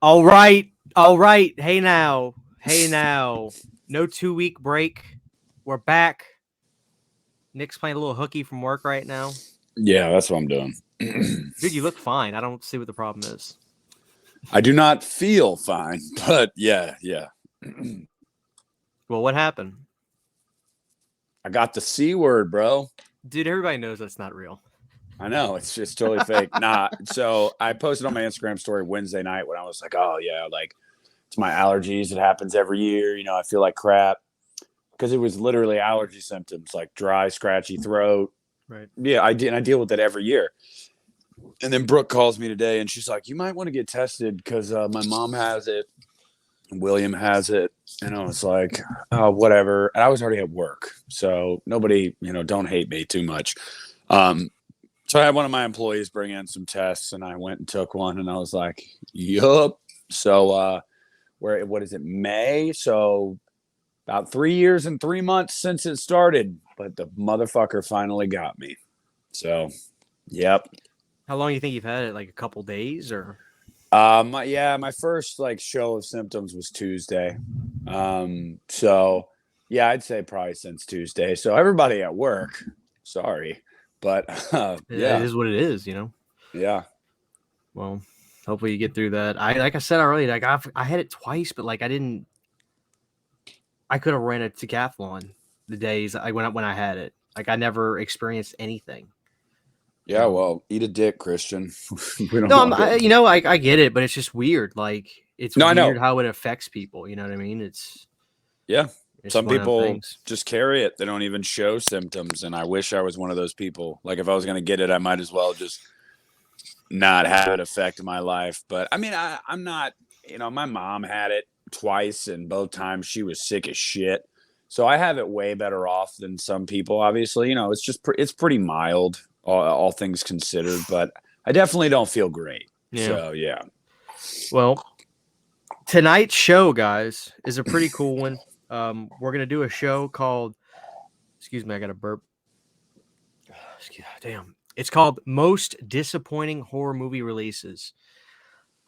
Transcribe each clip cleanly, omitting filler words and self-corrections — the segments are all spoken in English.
All right. All right. Hey now. No 2 week break. We're back. Nick's playing a little hooky from work right now. Yeah, that's what I'm doing. Dude, you look fine. I don't see what the problem is. I do not feel fine, but yeah. Well, what happened? I got the C word, bro. Dude, everybody knows that's not real. I know it's just totally fake. Nah, so I posted on my Instagram story Wednesday night when I was like, oh yeah, like it's my allergies. It happens every year. I feel like crap because it was literally allergy symptoms like dry, scratchy throat. Right. Yeah, I did. And I deal with that every year. And then Brooke calls me today and she's like, you might want to get tested because my mom has it. William has it. And I was like, oh, whatever. And I was already at work. So nobody, don't hate me too much. So I had one of my employees bring in some tests and I went and took one and I was like, yup. So what is it, May? So about 3 years and 3 months since it started. But the motherfucker finally got me. So, yep. How long do you think you've had it? Like a couple days or? My first like show of symptoms was Tuesday. So yeah, I'd say probably since Tuesday. So everybody at work, sorry, but It yeah, is what it is, yeah, Well, hopefully you get through that. Like I said already, like I had it twice, but like I could have ran a decathlon the days I went up when I had it. Like I never experienced anything. yeah. Well, eat a dick, Christian. We don't No, want it. I get it, but it's just weird. Like it's No, I weird know. how it affects people. You know what I mean? Yeah, It's some one of them people things. just carry it. They don't even show symptoms, and I wish I was one of those people. Like if I was gonna get it, I might as well just not have it affect my life. But I mean, I'm not. My mom had it twice, and both times she was sick as shit. So I have it way better off than some people. Obviously, it's just it's pretty mild, all things considered. But I definitely don't feel great. Yeah. So yeah. Well, tonight's show, guys, is a pretty cool one. We're gonna do a show called. Excuse me, I got a burp. Damn. It's called Most Disappointing Horror Movie Releases.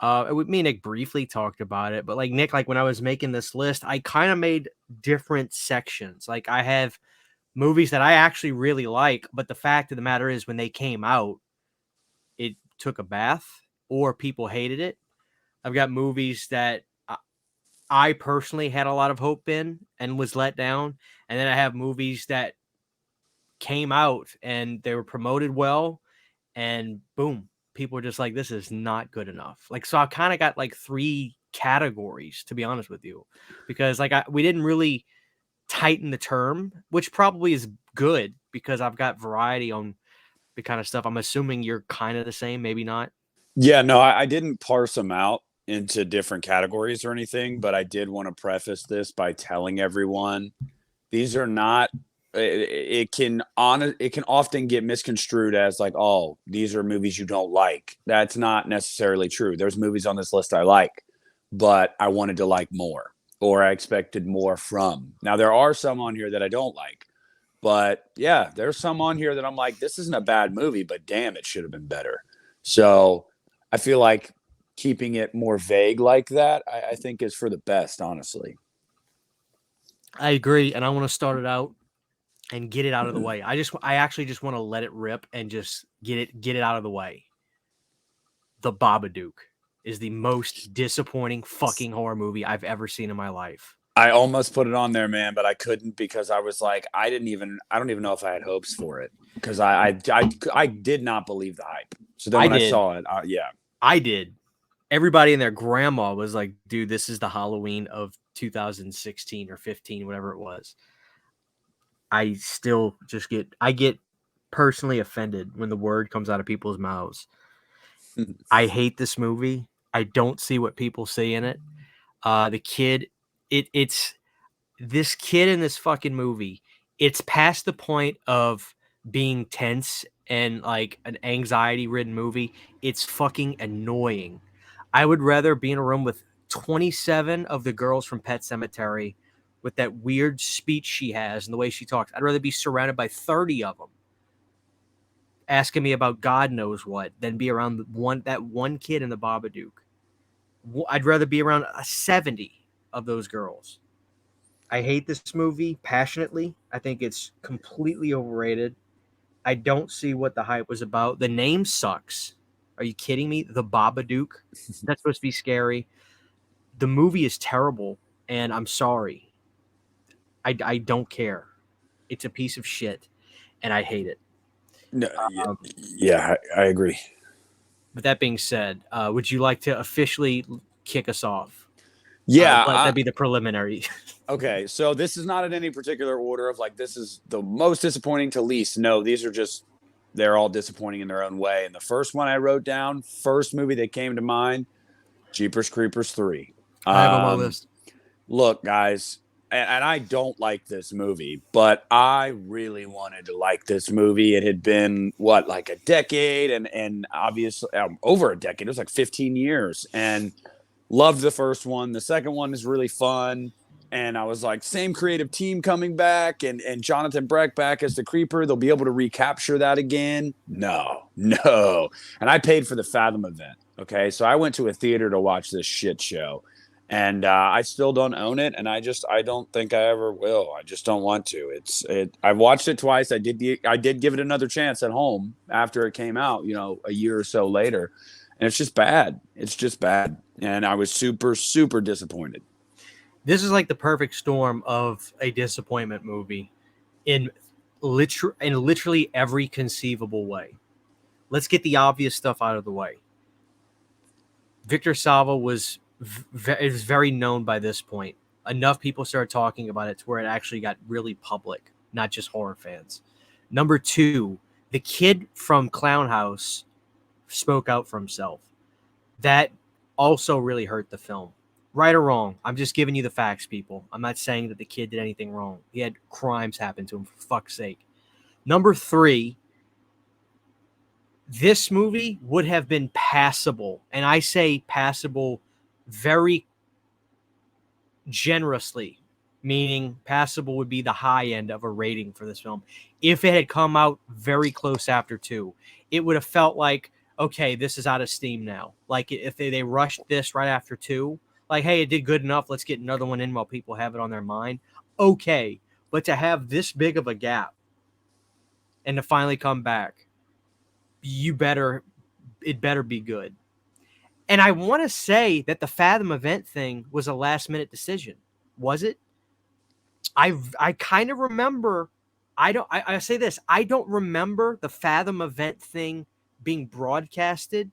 Me and Nick briefly talked about it, but like Nick, like when I was making this list, I kind of made different sections. Like I have movies that I actually really like, but the fact of the matter is when they came out, it took a bath or people hated it. I've got movies that I personally had a lot of hope in and was let down. And then I have movies that came out and they were promoted well and boom, people were just like, this is not good enough. Like, so I kind of got like three categories, to be honest with you, because like we didn't really tighten the term, which probably is good because I've got variety on the kind of stuff. I'm assuming you're kind of the same, maybe not. Yeah, no, I didn't parse them out into different categories or anything, but I did want to preface this by telling everyone these are not. It can often get misconstrued as like, oh, these are movies you don't like. That's not necessarily true. There's movies on this list I like, but I wanted to like more, or I expected more from. Now there are some on here that I don't like, but yeah, there's some on here that I'm like, this isn't a bad movie, but damn, it should have been better. So I feel like keeping it more vague like that, I think is for the best, honestly. I agree. And I want to start it out and get it out of the way. I actually just want to let it rip and just get it out of the way. The Babadook is the most disappointing fucking horror movie I've ever seen in my life. I almost put it on there, man, but I couldn't because I was like, I don't even know if I had hopes for it because I did not believe the hype. So then I when I did. saw it, yeah, I did. Everybody and their grandma was like, dude, this is the Halloween of 2016 or 15, whatever it was. I still I get personally offended when the word comes out of people's mouths. I hate this movie. I don't see what people see in it. The kid, it's this kid in this fucking movie. It's past the point of being tense and like an anxiety ridden movie. It's fucking annoying. I would rather be in a room with 27 of the girls from Pet Cemetery with that weird speech she has and the way she talks. I'd rather be surrounded by 30 of them asking me about God knows what than be around that one kid in the Babadook. I'd rather be around 70 of those girls. I hate this movie passionately. I think it's completely overrated. I don't see what the hype was about. The name sucks. Are you kidding me? The Babadook. That's supposed to be scary. The movie is terrible, and I'm sorry. I don't care. It's a piece of shit, and I hate it. No, Um, yeah, I agree. With that being said, would you like to officially kick us off? Yeah. Let that be the preliminary. Okay. So this is not in any particular order of like, this is the most disappointing to least. No, these are just, they're all disappointing in their own way. And the first one I wrote down, first movie that came to mind, Jeepers Creepers 3. I have on my list. Look, guys, and I don't like this movie, but I really wanted to like this movie. It had been what, like a decade, and obviously over a decade. It was like 15 years, and loved the first one. The second one is really fun, and I was like, same creative team coming back, and Jonathan Breck back as the Creeper. They'll be able to recapture that again. No, no. And I paid for the Fathom event. Okay, so I went to a theater to watch this shit show. And I still don't own it, and I don't think I ever will. I just don't want to. I've watched it twice. I did give it another chance at home after it came out, a year or so later, and it's just bad. It's just bad, and I was super super disappointed. This is like the perfect storm of a disappointment movie in literally every conceivable way. Let's get the obvious stuff out of the way. Victor Salva is very known by this point. Enough people started talking about it to where it actually got really public, not just horror fans. Number two, the kid from Clown House spoke out for himself. That also really hurt the film. Right or wrong, I'm just giving you the facts, people. I'm not saying that the kid did anything wrong. He had crimes happen to him, for fuck's sake. Number three, this movie would have been passable, and I say passable very generously, meaning passable would be the high end of a rating for this film. If it had come out very close after 2, it would have felt like, okay, this is out of steam now. Like if they rushed this right after 2, like, hey, it did good enough, let's get another one in while people have it on their mind. Okay, but to have this big of a gap and to finally come back, it better be good. And I want to say that the Fathom event thing was a last minute decision. Was it? I kind of remember. I say this. I don't remember the Fathom event thing being broadcasted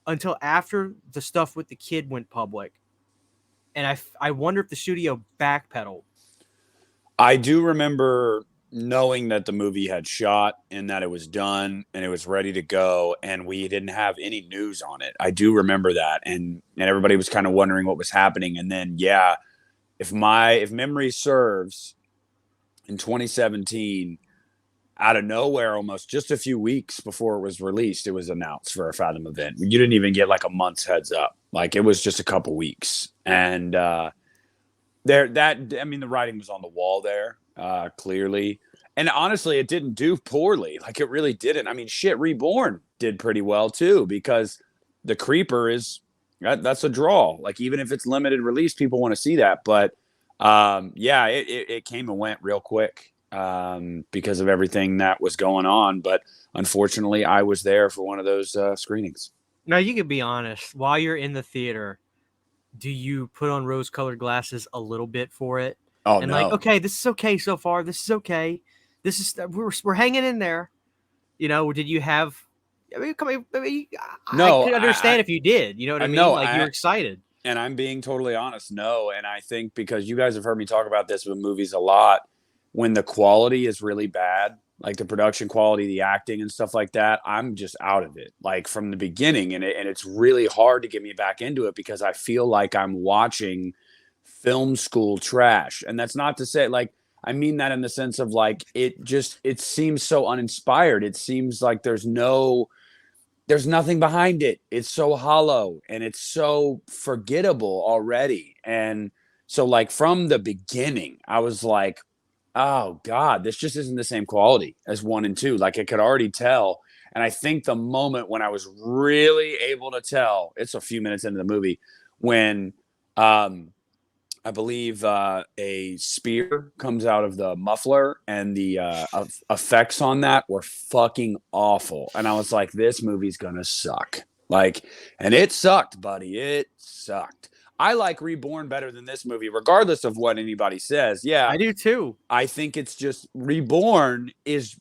until after the stuff with the kid went public. And I wonder if the studio backpedaled. I do remember knowing that the movie had shot and that it was done and it was ready to go, and we didn't have any news on it. I do remember that, and everybody was kind of wondering what was happening. And then, yeah, if memory serves, in 2017, out of nowhere, almost just a few weeks before it was released, it was announced for a Fathom event. You didn't even get like a month's heads up. Like, it was just a couple weeks, and the writing was on the wall there. Clearly. And honestly, it didn't do poorly. Like, it really didn't. I mean, shit, Reborn did pretty well too, because the Creeper that's a draw. Like, even if it's limited release, people want to see that. But yeah, it came and went real quick because of everything that was going on. But unfortunately, I was there for one of those screenings. Now, you can be honest. While you're in the theater, do you put on rose-colored glasses a little bit for it? Oh, and no. like, okay, this is okay so far. This is okay. This is we're hanging in there. Did you have? I could understand if you did. You know what I mean? No, like, you're excited. And I'm being totally honest. No, and I think because you guys have heard me talk about this with movies a lot, when the quality is really bad, like the production quality, the acting and stuff like that, I'm just out of it, like from the beginning. And it's really hard to get me back into it because I feel like I'm watching film school trash. And that's not to say, like, I mean that in the sense of like, it seems so uninspired. It seems like there's nothing behind it. It's so hollow and it's so forgettable already. And so, like, from the beginning, I was like, oh God, this just isn't the same quality as 1 and 2. Like, I could already tell. And I think the moment when I was really able to tell, it's a few minutes into the movie, when I believe a spear comes out of the muffler, and the effects on that were fucking awful. And I was like, this movie's gonna suck. Like, and it sucked, buddy. It sucked. I like Reborn better than this movie, regardless of what anybody says. Yeah, I do too. I think it's just Reborn it's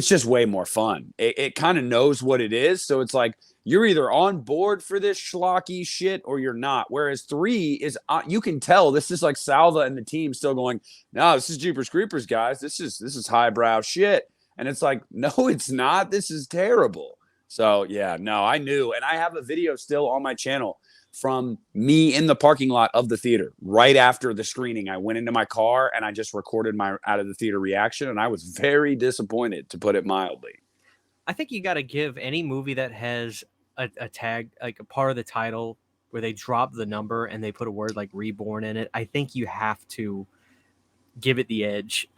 just way more fun. It kind of knows what it is, so it's like you're either on board for this schlocky shit or you're not. Whereas 3 is you can tell this is like Salva and the team still going, no, this is Jeepers Creepers, guys. This is highbrow shit, and it's like, no, it's not. This is terrible. So yeah, no, I knew, and I have a video still on my channel from me in the parking lot of the theater right after the screening. I went into my car and I just recorded my out of the theater reaction, and I was very disappointed, to put it mildly. I think you got to give any movie that has a tag, like a part of the title where they drop the number and they put a word like Reborn in it. I think you have to give it the edge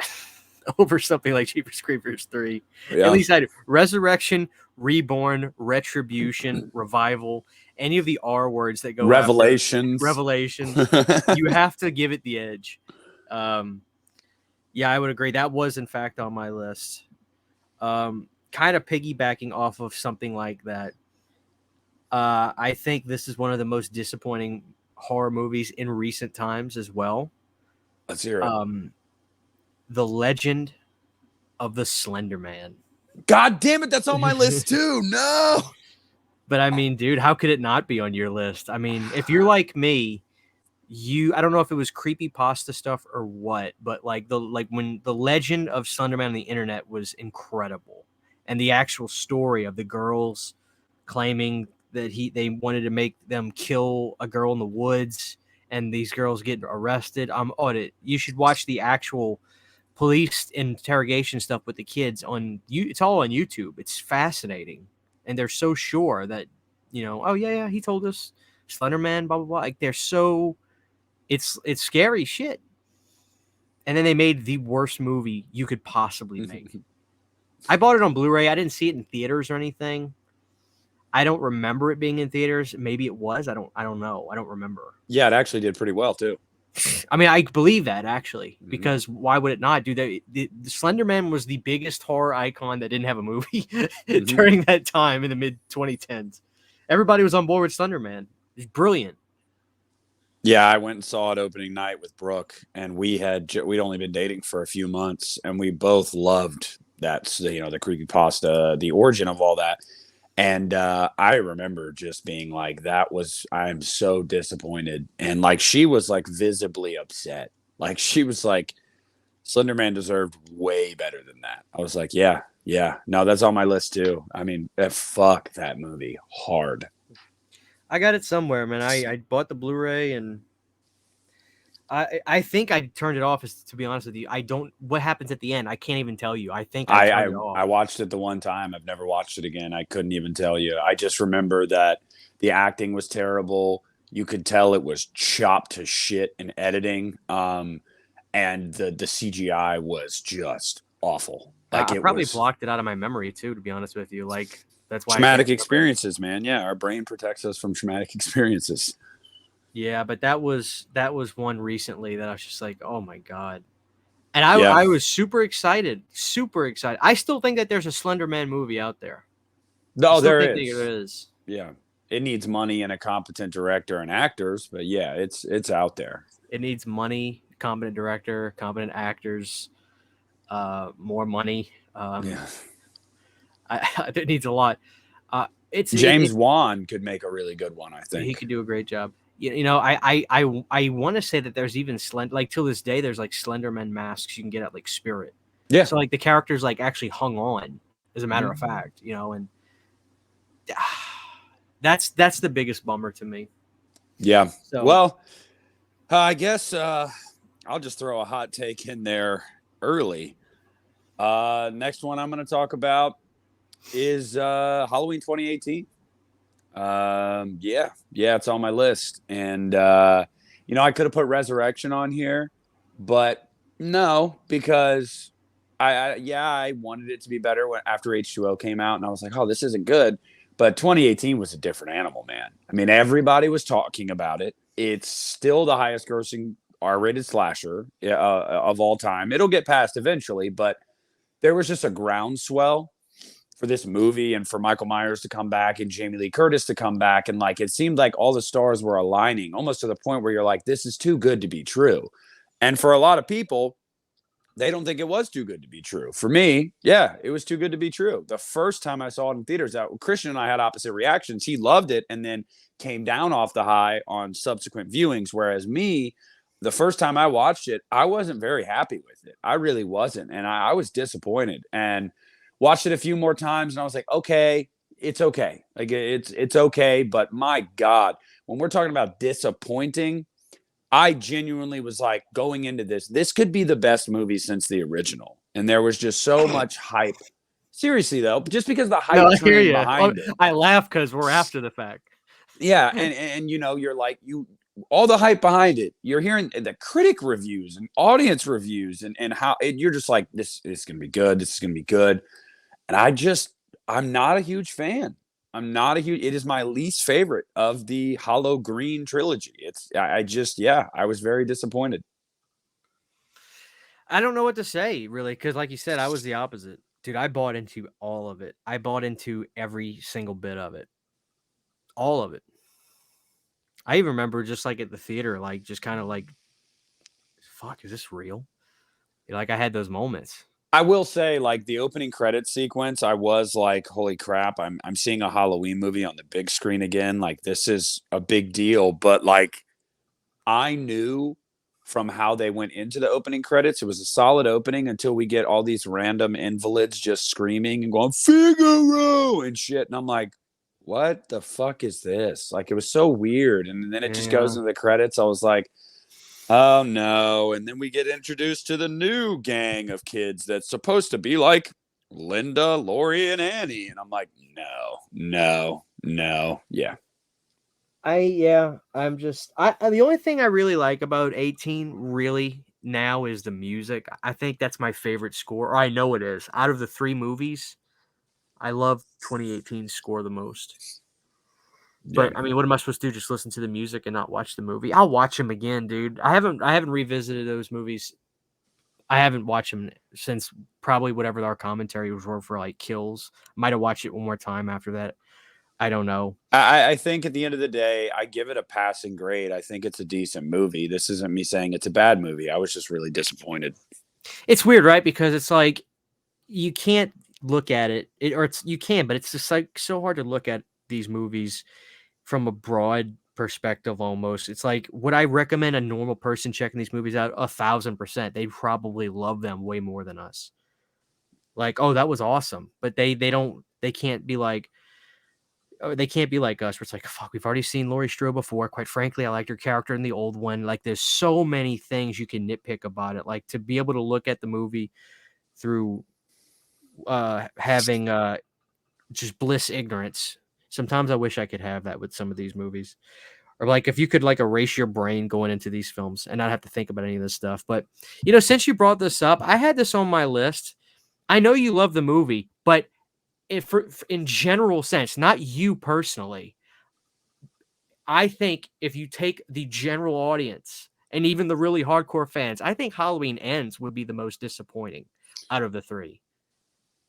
over something like Jeepers Creepers 3. Yeah. At least I do. Resurrection, Reborn, Retribution, Revival, any of the R words that go Revelations. You have to give it the edge. Yeah, I would agree. That was, in fact, on my list. Kind of piggybacking off of something like that. I think this is one of the most disappointing horror movies in recent times as well. Let's hear it. The Legend of the Slender Man. God damn it, that's on my list too. No. But I mean, dude, how could it not be on your list? I mean, if you're like me, I don't know if it was creepypasta stuff or what, but like when the Legend of Slender Man on the internet was incredible, and the actual story of the girls claiming that they wanted to make them kill a girl in the woods, and these girls get arrested. You should watch the actual police interrogation stuff with the kids on you. It's all on YouTube. It's fascinating, and they're so sure that oh yeah, he told us Slender Man, blah blah blah. Like they're so, it's scary shit. And then they made the worst movie you could possibly make. I bought it on Blu-ray. I didn't see it in theaters or anything. I don't remember it being in theaters. Maybe it was. I don't know. I don't remember. Yeah, it actually did pretty well too. I mean, I believe that actually, because why would it not? The Slender Man was the biggest horror icon that didn't have a movie during that time in the mid 2010s. Everybody was on board with Slender Man. It's brilliant. Yeah, I went and saw it opening night with Brooke, and we'd only been dating for a few months, and we both loved that, the creepypasta, the origin of all that. And I remember just being like, I'm so disappointed. And like, she was like visibly upset. Like, she was like, Slender Man deserved way better than that. I was like, yeah. No, that's on my list too. I mean, fuck that movie hard. I got it somewhere, man. I bought the Blu-ray, and I think I turned it off. To be honest with you, what happens at the end? I can't even tell you. I think I turned it off. I watched it the one time. I've never watched it again. I couldn't even tell you. I just remember that the acting was terrible. You could tell it was chopped to shit in editing. And the CGI was just awful. Like, I probably blocked it out of my memory too, to be honest with you. Like, that's why traumatic experiences, man. Yeah, our brain protects us from traumatic experiences. Yeah, but that was one recently that I was just like, oh my god. And I was super excited. I still think that there's a Slender Man movie out there. No, there is. There is. Yeah. It needs money and a competent director and actors, but yeah, it's out there. It needs money, competent director, competent actors, more money. It needs a lot. James Wan could make a really good one, I think. He could do a great job. I want to say that there's even till this day, there's like Slenderman masks you can get at like Spirit. Yeah. So like the characters like actually hung on, as a matter of fact, and that's the biggest bummer to me. Yeah. So, well, I guess I'll just throw a hot take in there early. Next one I'm going to talk about is Halloween 2018. Yeah, it's on my list. And I could have put Resurrection on here, but no, because I wanted it to be better after H2O came out, and I was like, oh, this isn't good. But 2018 was a different animal, man. I mean, everybody was talking about it. It's still the highest grossing R-rated slasher of all time. It'll get passed eventually, but there was just a groundswell for this movie and for Michael Myers to come back and Jamie Lee Curtis to come back. And like, it seemed like all the stars were aligning almost to the point where you're like, this is too good to be true. And for a lot of people, they don't think it was too good to be true. For me, yeah, it was too good to be true. The first time I saw it in theaters, Christian and I had opposite reactions. He loved it and then came down off the high on subsequent viewings. Whereas me, the first time I watched it, I wasn't very happy with it. I really wasn't. And I was disappointed and watched it a few more times. And I was like, okay, it's okay. Like it's okay. But my God, when we're talking about disappointing, I genuinely was like going into this could be the best movie since the original. And there was just so much hype. Seriously, though, just because the hype train behind it. I laugh because we're after the fact. Yeah. And you know, you're like, all the hype behind it. You're hearing the critic reviews and audience reviews and how you're just like, this is going to be good. This is going to be good. And I'm not a huge fan. It is my least favorite of the Hollow Green trilogy. I was very disappointed. I don't know what to say, really, because like you said, I was the opposite. Dude, I bought into all of it. I bought into every single bit of it. All of it. I even remember just like at the theater, like just kind of like, fuck, is this real? Like I had those moments. I will say, like the opening credits sequence, I was like, holy crap, I'm seeing a Halloween movie on the big screen again. Like this is a big deal. But like I knew from how they went into the opening credits, it was a solid opening until we get all these random invalids just screaming and going, Figaro and shit. And I'm like, what the fuck is this? Like it was so weird. And then it just goes into the credits. I was like, oh no. And then we get introduced to the new gang of kids that's supposed to be like Linda, Lori, and Annie. And I'm like, no. Yeah. I'm just the only thing I really like about 18 really now is the music. I think that's my favorite score, or I know it is. Out of the three movies, I love 2018's score the most. But I mean, what am I supposed to do? Just listen to the music and not watch the movie? I'll watch them again, dude. I haven't revisited those movies. I haven't watched them since probably whatever our commentary was for like Kills. Might have watched it one more time after that. I don't know. I think at the end of the day, I give it a passing grade. I think it's a decent movie. This isn't me saying it's a bad movie. I was just really disappointed. It's weird, right? Because it's like you can't look at it, you can, but it's just like so hard to look at these movies from a broad perspective almost. It's like, would I recommend a normal person checking these movies out? 1,000%. They'd probably love them way more than us. Like, oh, that was awesome. But they can't be like us, where it's like, fuck, we've already seen Laurie Strode before. Quite frankly, I liked her character in the old one. Like, there's so many things you can nitpick about it. Like, to be able to look at the movie through having just bliss ignorance. Sometimes I wish I could have that with some of these movies. Or like if you could like erase your brain going into these films and not have to think about any of this stuff. But, you know, since you brought this up, I had this on my list. I know you love the movie, but in general sense, not you personally, I think if you take the general audience and even the really hardcore fans, I think Halloween Ends would be the most disappointing out of the three.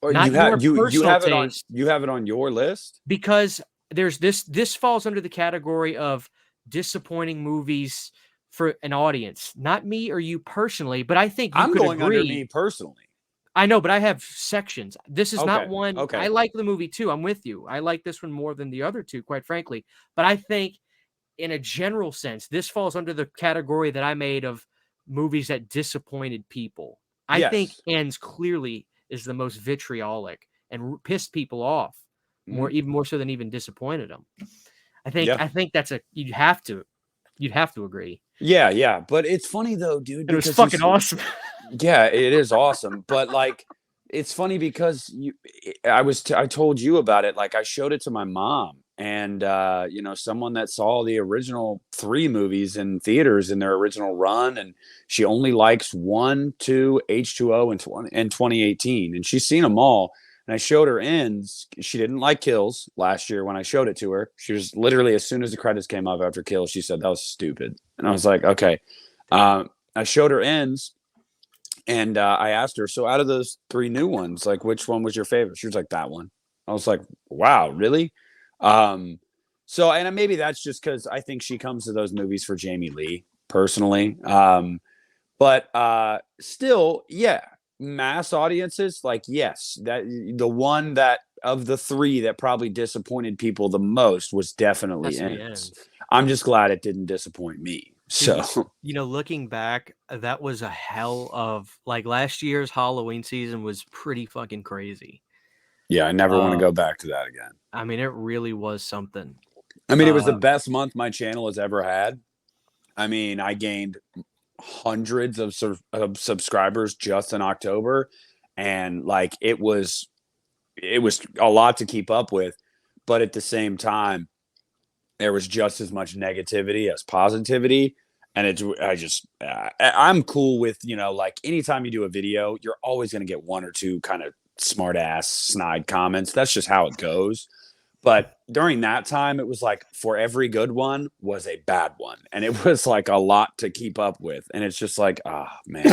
Or you have it on your list? Because there's this falls under the category of disappointing movies for an audience, not me or you personally, but I think you I'm could going agree. Under me personally. I know, but I have sections. This is not one. Okay. I like the movie too. I'm with you. I like this one more than the other two, quite frankly. But I think in a general sense, this falls under the category that I made of movies that disappointed people. I think Ends clearly is the most vitriolic and pissed people off even more so than even disappointed them. I think that's you'd have to agree. Yeah. But it's funny though, dude. It was fucking awesome. Yeah, it is awesome. But like it's funny because I told you about it. Like I showed it to my mom, and someone that saw the original 3 movies in theaters in their original run, and she only likes 1, 2, H2O, and 2018, and she's seen them all. And I showed her ends. She didn't like Kills last year when I showed it to her. She was literally, as soon as the credits came up after Kills, she said that was stupid, and I was like, okay. I showed her ends. And I asked her, so out of those 3 new ones, like which one was your favorite? She was like, that one. I was like, wow, really? And maybe that's just because I think she comes to those movies for Jamie Lee personally. But still, yeah, mass audiences, like, yes, that the one that of the 3 that probably disappointed people the most was definitely Ends. I'm just glad it didn't disappoint me. So, looking back, that was a hell of, like, last year's Halloween season was pretty fucking crazy. Yeah, I never want to go back to that again. I mean, it really was something. I mean, it was the best month my channel has ever had. I mean, I gained hundreds of subscribers just in October, and like it was a lot to keep up with, but at the same time, there was just as much negativity as positivity. And I'm cool with, like anytime you do a video, you're always going to get 1 or 2 kind of smart ass snide comments. That's just how it goes. But during that time, it was like for every good one was a bad one. And it was like a lot to keep up with. And it's just like, man.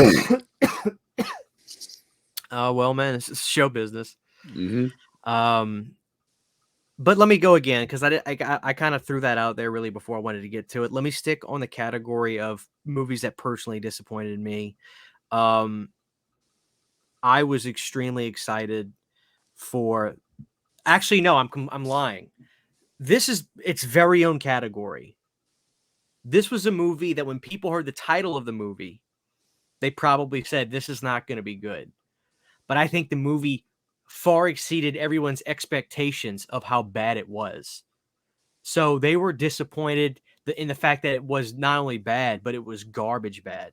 Well, man, it's show business. Mm-hmm. But let me go again, because I kind of threw that out there really before I wanted to get to it. Let me stick on the category of movies that personally disappointed me. I was extremely excited for. Actually, no, I'm lying. This is its very own category. This was a movie that when people heard the title of the movie, they probably said this is not going to be good. But I think the movie far exceeded everyone's expectations of how bad it was. So they were disappointed in the fact that it was not only bad, but it was garbage bad.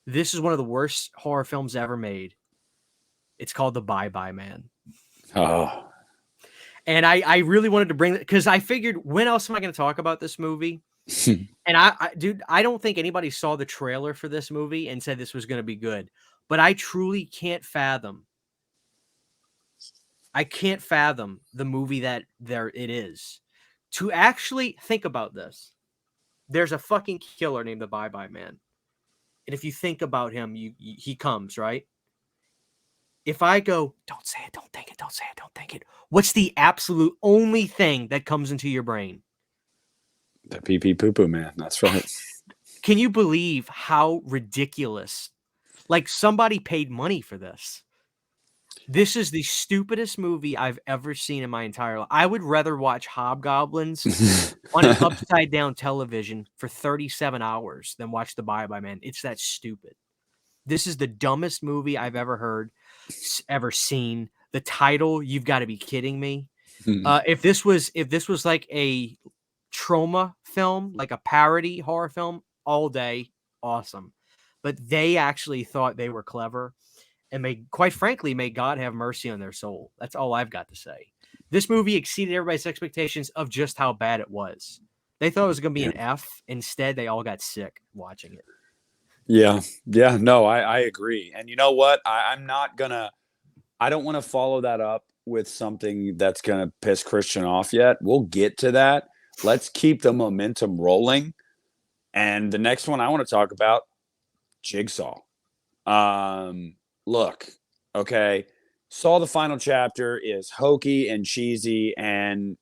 This is one of the worst horror films ever made. It's called The Bye-Bye Man. Oh. And I really wanted to bring that because I figured, when else am I going to talk about this movie? And I don't think anybody saw the trailer for this movie and said this was going to be good. But I truly can't fathom. I can't fathom the movie that there it is. To actually think about this, there's a fucking killer named the Bye-Bye Man. And if you think about him, he comes, right? If I go, don't say it, don't think it, don't say it, don't think it. What's the absolute only thing that comes into your brain? The pee-pee poo-poo man. That's right. Can you believe how ridiculous? Like, somebody paid money for this. This is the stupidest movie I've ever seen in my entire life. I would rather watch Hobgoblins on an upside-down television for 37 hours than watch The Bye-Bye Man. It's that stupid. This is the dumbest movie I've ever seen. The title, you've got to be kidding me. If this was like a trauma film, like a parody horror film, all day, awesome. But they actually thought they were clever. And quite frankly, may God have mercy on their soul. That's all I've got to say. This movie exceeded everybody's expectations of just how bad it was. They thought it was going to be an F. Instead, they all got sick watching it. Yeah. No, I agree. And you know what? I don't want to follow that up with something that's going to piss Christian off yet. We'll get to that. Let's keep the momentum rolling. And the next one I want to talk about, Jigsaw. Look, okay, Saw the final chapter is hokey and cheesy and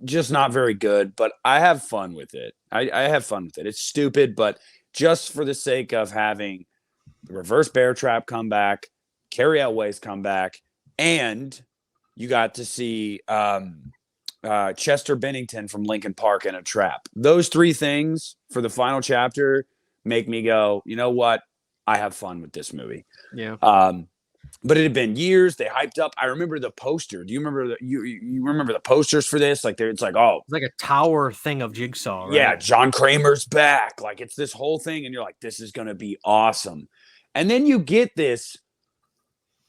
just not very good, but I have fun with it. I have fun with it. It's stupid, but just for the sake of having the reverse bear trap come back, Carrie Elway's come back, and you got to see Chester Bennington from Linkin Park in a trap. Those 3 things for the final chapter make me go, you know what? I have fun with this movie. Yeah. But it had been years. They hyped up. I remember the poster. Do you remember you remember the posters for this? Like it's like, oh, it's like a tower thing of Jigsaw, right? Yeah, John Kramer's back. Like it's this whole thing, and you're like, this is gonna be awesome. And then you get this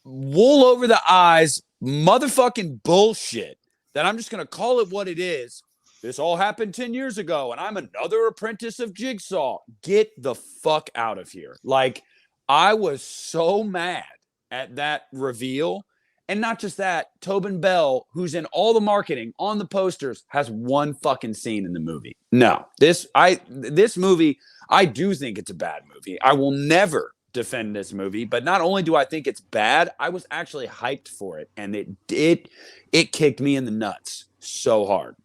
wool over the eyes, motherfucking bullshit that I'm just going to call it what it is. This all happened 10 years ago, and I'm another apprentice of Jigsaw. Get the fuck out of here. Like, I was so mad at that reveal. And not just that, Tobin Bell, who's in all the marketing on the posters, has one fucking scene in the movie. No, this movie, I do think it's a bad movie. I will never defend this movie, but not only do I think it's bad, I was actually hyped for it, and it kicked me in the nuts so hard.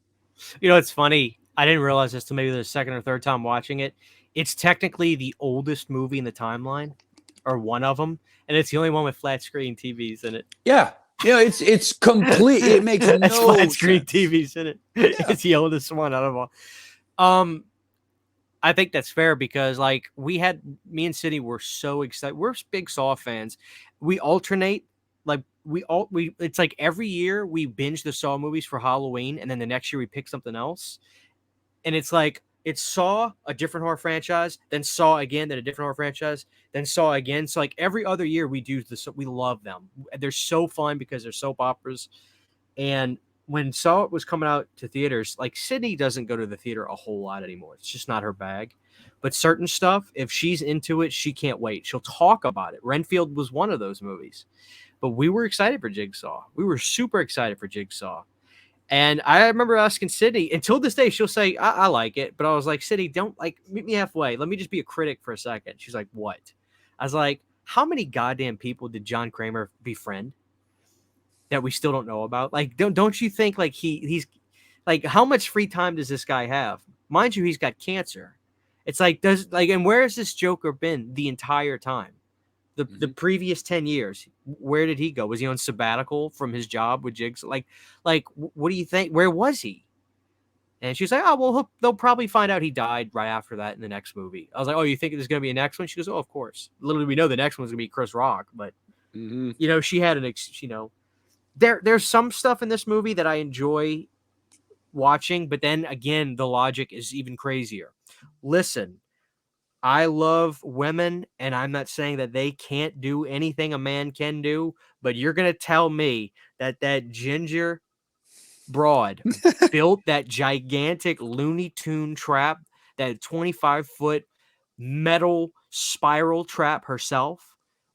You know, it's funny. I didn't realize this till maybe the second or third time watching it. It's technically the oldest movie in the timeline, or one of them, and it's the only one with flat screen TVs in it. Yeah, it's complete. It makes no flat screen sense. TVs in it. Yeah. It's the oldest one out of all. I think that's fair because, like, me and City were so excited. We're big Saw fans. We alternate. Like, it's like every year we binge the Saw movies for Halloween, and then the next year we pick something else. And it's like, it's Saw, a different horror franchise, then Saw again, then a different horror franchise, then Saw again. So, like, every other year we do this. We love them. They're so fun because they're soap operas. And when Saw was coming out to theaters, like, Sydney doesn't go to the theater a whole lot anymore. It's just not her bag. But certain stuff, if she's into it, she can't wait. She'll talk about it. Renfield was one of those movies. But we were excited for Jigsaw. We were super excited for Jigsaw. And I remember asking Sydney, until this day, she'll say, I like it. But I was like, Sydney, don't, like, meet me halfway. Let me just be a critic for a second. She's like, what? I was like, how many goddamn people did John Kramer befriend that we still don't know about? Like, don't you think, like, he's like, how much free time does this guy have? Mind you, he's got cancer. It's like, and where has this Joker been the entire time? The previous 10 years, where did he go? Was he on sabbatical from his job with Jigs? Like, what do you think? Where was he? And she's like, oh, well, they'll probably find out he died right after that in the next movie. I was like, oh, you think there's going to be a next one? She goes, oh, of course. Literally, we know the next one's going to be Chris Rock. But, you know, she had there's some stuff in this movie that I enjoy watching. But then again, the logic is even crazier. Listen, I love women, and I'm not saying that they can't do anything a man can do, but you're going to tell me that ginger broad built that gigantic Looney Tune trap, that 25-foot metal spiral trap herself?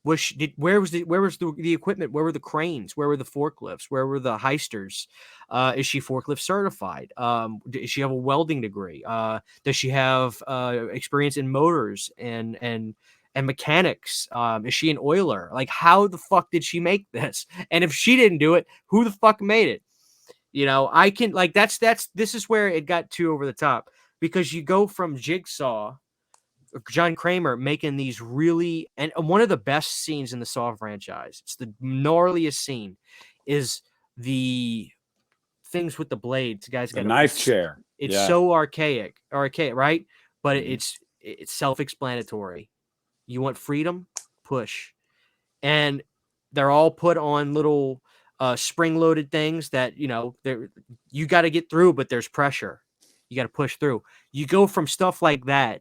Where was the equipment? Where were the cranes? Where were the forklifts? Where were the heisters? Is she forklift certified? Does she have a welding degree? Does she have experience in motors and mechanics? Is she an oiler? Like, how the fuck did she make this? And if she didn't do it, who the fuck made it? You know, I can, like, this is where it got too over the top, because you go from Jigsaw, John Kramer making these really, and one of the best scenes in the Saw franchise, it's the gnarliest scene, is the things with the blades. The guy's got a knife chair. It's so archaic, right? But it's self-explanatory. You want freedom? Push. And they're all put on little spring-loaded things that, you got to get through, but there's pressure. You got to push through. You go from stuff like that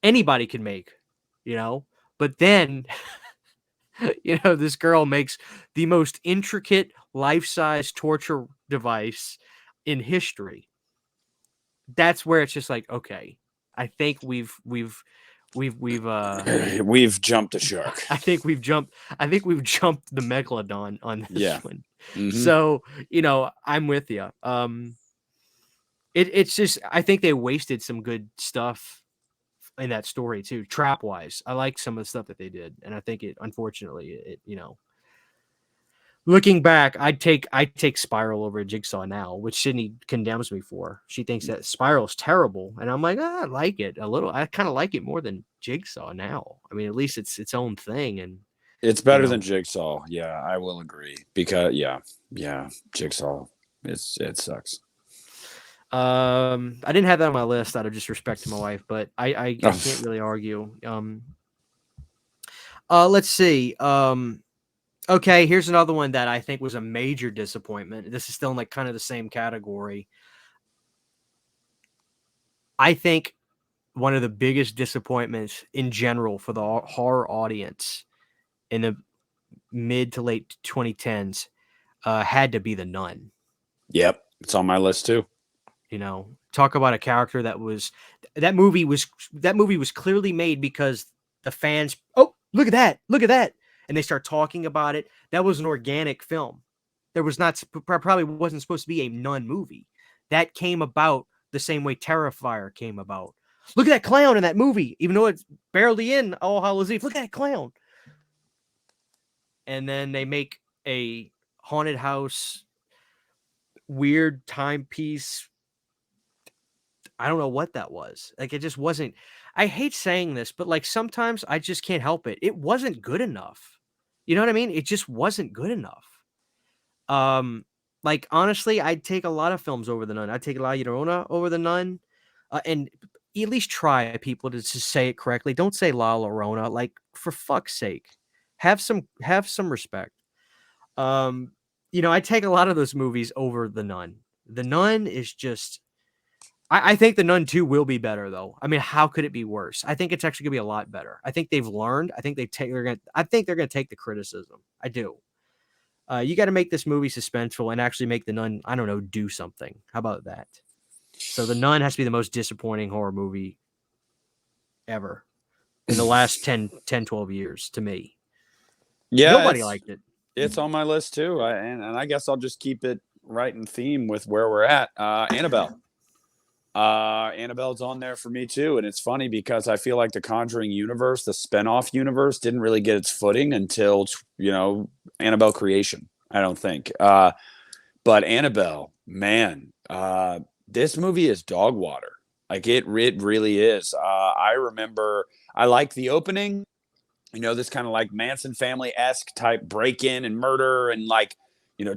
anybody can make, but then, this girl makes the most intricate life-size torture device in history. That's where it's just like, okay, I think we've jumped the shark. I think we've jumped the megalodon on this one. Mm-hmm. So, I'm with you. It's just, I think they wasted some good stuff in that story too, trap wise. I like some of the stuff that they did, and I think unfortunately, looking back, I'd take Spiral over Jigsaw now, which Sydney condemns me for. She thinks that Spiral's terrible, and I'm like, I like it a little. I kind of like it more than Jigsaw now. I mean, at least it's its own thing, and it's better than Jigsaw. Yeah, I will agree, because Jigsaw, it sucks. I didn't have that on my list out of just respect to my wife, but I can't really argue. Let's see. Okay, here's another one that I think was a major disappointment. This is still in, like, kind of the same category. I think one of the biggest disappointments in general for the horror audience in the mid to late 2010s had to be The Nun. Yep, it's on my list too. Talk about a character that movie was clearly made because the fans, oh, look at that, and they start talking about it. That was an organic film. There was not probably wasn't supposed to be a Nun movie. That came about the same way Terrifier came about. Look at that clown in that movie, even though it's barely in All Hallows Eve. Look at that clown. And then they make a haunted house, weird timepiece. I don't know what that was. Like, it just wasn't. I hate saying this, but like sometimes I just can't help it. It wasn't good enough. You know what I mean? It just wasn't good enough. Like honestly, I'd take a lot of films over The Nun. I'd take La Llorona over The Nun, and at least try people to just say it correctly. Don't say La Llorona. Like, for fuck's sake, have some respect. I take a lot of those movies over The Nun. The Nun is just. I think The Nun 2 will be better, though. I mean, how could it be worse? I think it's actually gonna be a lot better. I think they've learned. I think they're gonna take the criticism. I do. You got to make this movie suspenseful and actually make The Nun, I don't know, do something. How about that? So The Nun has to be the most disappointing horror movie ever in the last 10, 12 years to me. Yeah, nobody liked it. It's on my list too, and I guess I'll just keep it right in theme with where we're at. Annabelle. Annabelle's on there for me too, and it's funny because I feel like the Conjuring universe, the spinoff universe, didn't really get its footing until Annabelle Creation. I don't think, but Annabelle, man, this movie is dog water. Like it really is. I remember I liked the opening. This kind of like Manson family-esque type break-in and murder and like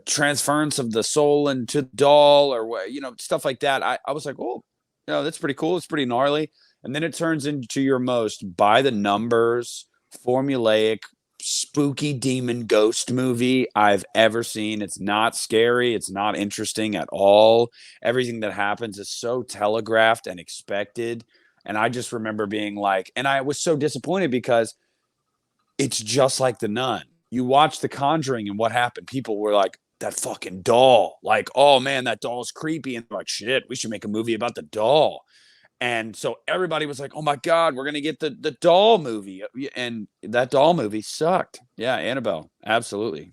transference of the soul into the doll or stuff like that. I was like, oh, that's pretty cool. It's pretty gnarly. And then it turns into your most by the numbers, formulaic, spooky demon ghost movie I've ever seen. It's not scary. It's not interesting at all. Everything that happens is so telegraphed and expected. And I just remember being like, and I was so disappointed because it's just like The Nun. You watch The Conjuring and what happened? People were like, that fucking doll. Like, oh man, that doll's creepy. And like, shit, we should make a movie about the doll. And so everybody was like, oh my God, we're going to get the doll movie. And that doll movie sucked. Yeah, Annabelle. Absolutely.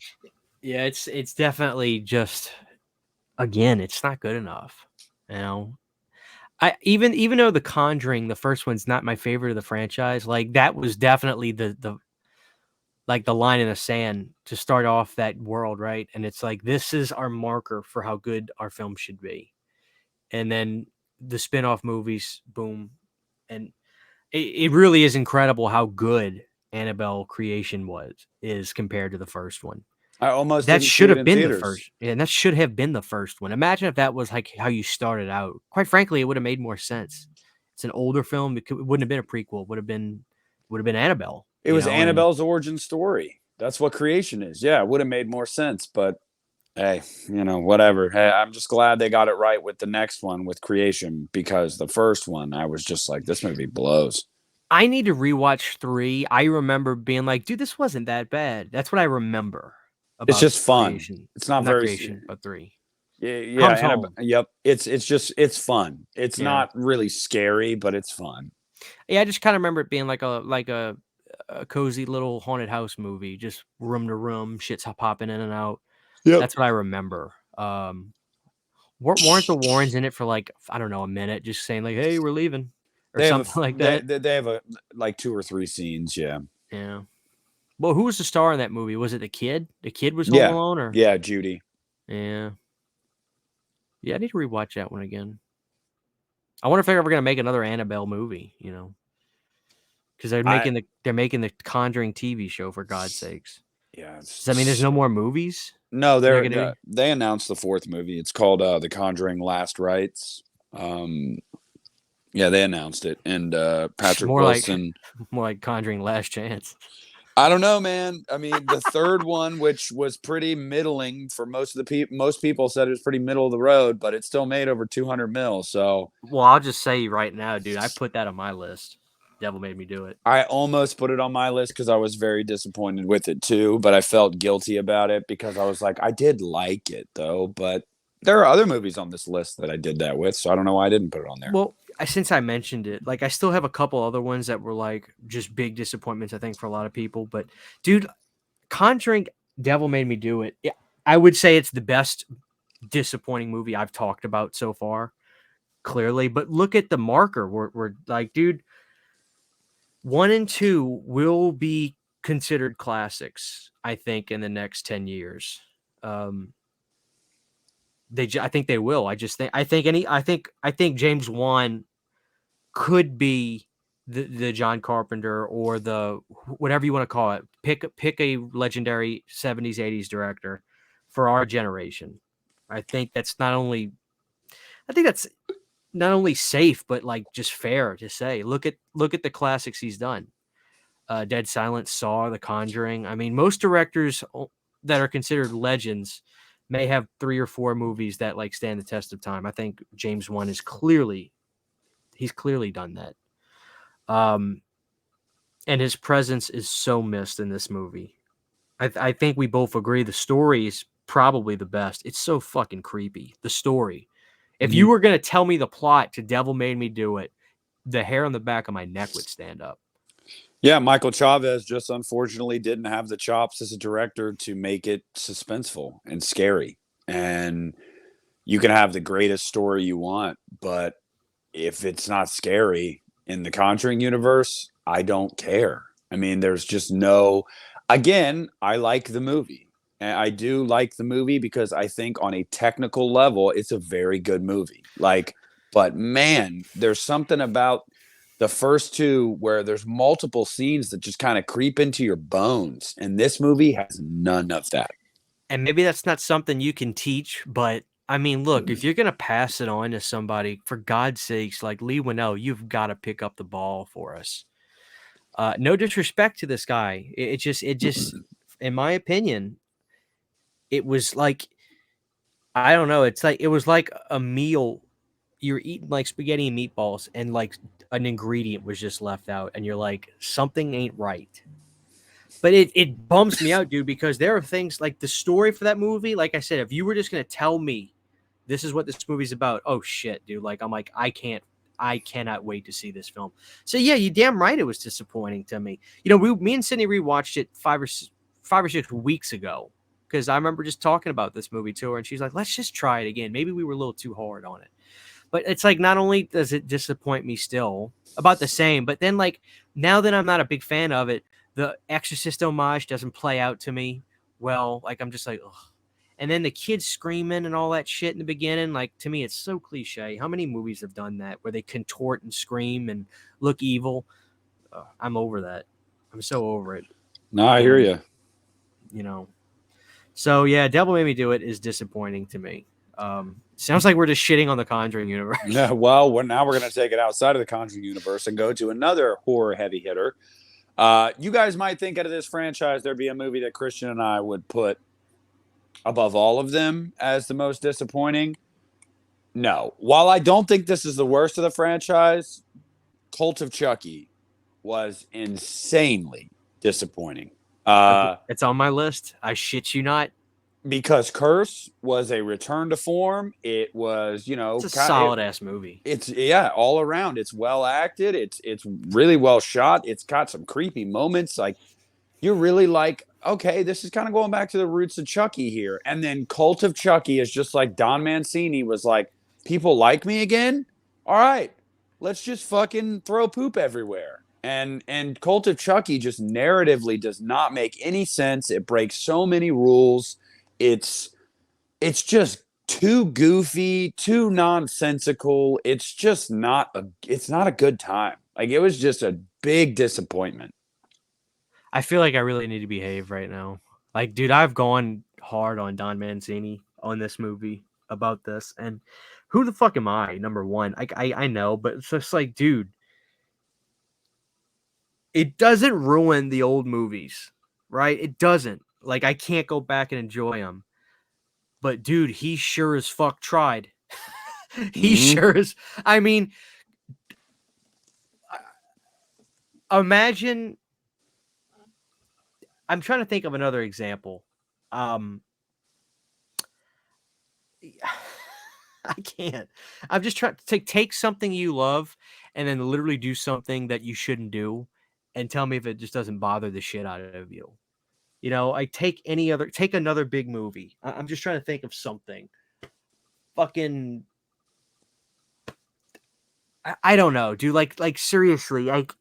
Yeah, it's definitely just, again, it's not good enough. I even though The Conjuring, the first one's not my favorite of the franchise, like that was definitely the line in the sand to start off that world, right? And it's like, this is our marker for how good our film should be. And then the spin-off movies, boom. And it really is incredible how good Annabelle Creation is compared to the first one. I almost that should have been theaters. The first. Yeah, and that should have been the first one. Imagine if that was like how you started out. Quite frankly, it would have made more sense. It's an older film. It wouldn't have been a prequel. It would have been Annabelle. It was Annabelle's origin story. That's what Creation is. Yeah, it would have made more sense, but hey, whatever. Hey, I'm just glad they got it right with the next one with Creation, because the first one, I was just like, this movie blows. I need to rewatch 3. I remember being like, dude, this wasn't that bad. That's what I remember. It's just fun. Creation. It's not very Creation, but 3. Yeah. Yep. It's fun. It's not really scary, but it's fun. Yeah, I just kind of remember it being like a cozy little haunted house movie, just room to room, shit's popping in and out. Yep. That's what I remember. Weren't the Warrens in it for like, I don't know, a minute, just saying like, hey, we're leaving or something like that? They have like 2 or 3 scenes. Yeah. Yeah. Well, who was the star in that movie? Was it the kid? The kid was home alone, or Judy. Yeah. Yeah, I need to rewatch that one again. I wonder if they're ever gonna make another Annabelle movie, because they're making the Conjuring TV show, for God's sakes. Yeah. Does that mean there's no more movies? No, they announced the 4th movie. It's called The Conjuring Last Rites. Yeah, they announced it, and Patrick Wilson. More like Conjuring Last Chance. I don't know, man. I mean, the 3rd one, which was pretty middling for most people said it was pretty middle of the road, but it still made over 200 mil. So, well, I'll just say right now, dude, I put that on my list. Devil Made Me Do It. I almost put it on my list because I was very disappointed with it too, but I felt guilty about it because I was like, I did like it though, but there are other movies on this list that I did that with, so I don't know why I didn't put it on there. Well, since I mentioned it, like I still have a couple other ones that were like just big disappointments, I think, for a lot of people. But dude, Conjuring, Devil Made Me Do It. I would say it's the best disappointing movie I've talked about so far, clearly. But look at the marker. We're like, dude, 1 and 2 will be considered classics, I think, in the next 10 years. I think they will. I think James Wan could be the John Carpenter or the whatever you want to call it. Pick a legendary 70s 80s director for our generation. I think that's not only safe but like just fair to say. Look at the classics he's done. Dead Silence, Saw, The Conjuring. I mean, most directors that are considered legends may have 3 or 4 movies that like stand the test of time. I think James Wan he's clearly done that. And his presence is so missed in this movie. I think we both agree the story is probably the best. It's so fucking creepy. The story. If you were going to tell me the plot to Devil Made Me Do It, the hair on the back of my neck would stand up. Yeah, Michael Chavez just unfortunately didn't have the chops as a director to make it suspenseful and scary. And you can have the greatest story you want, but if it's not scary in the Conjuring universe, I don't care. I mean, there's just no. Again, I like the movie. And I do like the movie because I think on a technical level, it's a very good movie. Like, but man, there's something about the first two where there's multiple scenes that just kind of creep into your bones. And this movie has none of that. And maybe that's not something you can teach, but I mean, look, if you're going to pass it on to somebody, for God's sakes, like Lee Winnell, you've got to pick up the ball for us. No disrespect to this guy. It just, in my opinion, it was like, I don't know. It's like, it was like a meal. You're eating like spaghetti and meatballs and like an ingredient was just left out. And you're like, something ain't right. But it bums me out, dude, because there are things like the story for that movie. Like I said, if you were just going to tell me this is what this movie's about, oh shit, dude. Like, I'm like, I cannot wait to see this film. So yeah, you damn right. It was disappointing to me. You know, me and Sydney rewatched it 5 or 6 weeks ago. Because I remember just talking about this movie to her, and she's like, let's just try it again. Maybe we were a little too hard on it. But it's like, not only does it disappoint me still, about the same, but then like, now that I'm not a big fan of it, the Exorcist homage doesn't play out to me well. Like, I'm just like, ugh. And then the kids screaming and all that shit in the beginning, like, to me, it's so cliche. How many movies have done that where they contort and scream and look evil? I'm over that. I'm so over it. No, I hear you. You know. So yeah, Devil Made Me Do It is disappointing to me. Sounds like we're just shitting on the Conjuring universe. Yeah, well, now we're going to take it outside of the Conjuring universe and go to another horror heavy hitter. You guys might think out of this franchise, there'd be a movie that Christian and I would put above all of them as the most disappointing. No. While I don't think this is the worst of the franchise, Cult of Chucky was insanely disappointing. It's on my list. I shit you not. Because Curse was a return to form. It was, it's a solid ass movie. It's all around. It's well acted. It's really well shot. It's got some creepy moments. Like, you're really like, okay, this is kind of going back to the roots of Chucky here. And then Cult of Chucky is just like Don Mancini was like, people like me again? All right, let's just fucking throw poop everywhere. And Cult of Chucky just narratively does not make any sense. It breaks so many rules. It's just too goofy, too nonsensical. It's just not a good time. Like, it was just a big disappointment. I feel like I really need to behave right now. Like, dude, I've gone hard on Don Mancini on this movie about this, and who the fuck am I? Number one, I know, but it's just like, dude, it doesn't ruin the old movies, right? It doesn't. Like, I can't go back and enjoy them, but dude, he sure as fuck tried. He sure is. I mean, imagine. I'm trying to think of another example. I can't. I'm just trying to take something you love and then literally do something that you shouldn't do, and tell me if it just doesn't bother the shit out of you. You know, I take another big movie. I'm just trying to think of something. Fucking, I don't know, dude. Like seriously, like,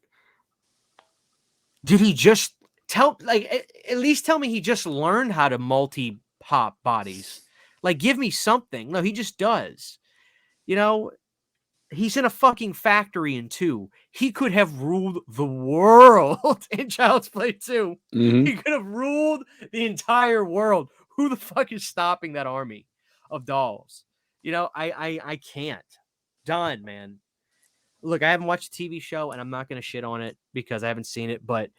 did he just at least tell me he just learned how to multi pop bodies? Like, give me something. No, he just does. You know, he's in a fucking factory in 2. He could have ruled the world in Child's Play 2. Mm-hmm. He could have ruled the entire world. Who the fuck is stopping that army of dolls? You know, I can't. Done, man. Look, I haven't watched the TV show, and I'm not going to shit on it because I haven't seen it. But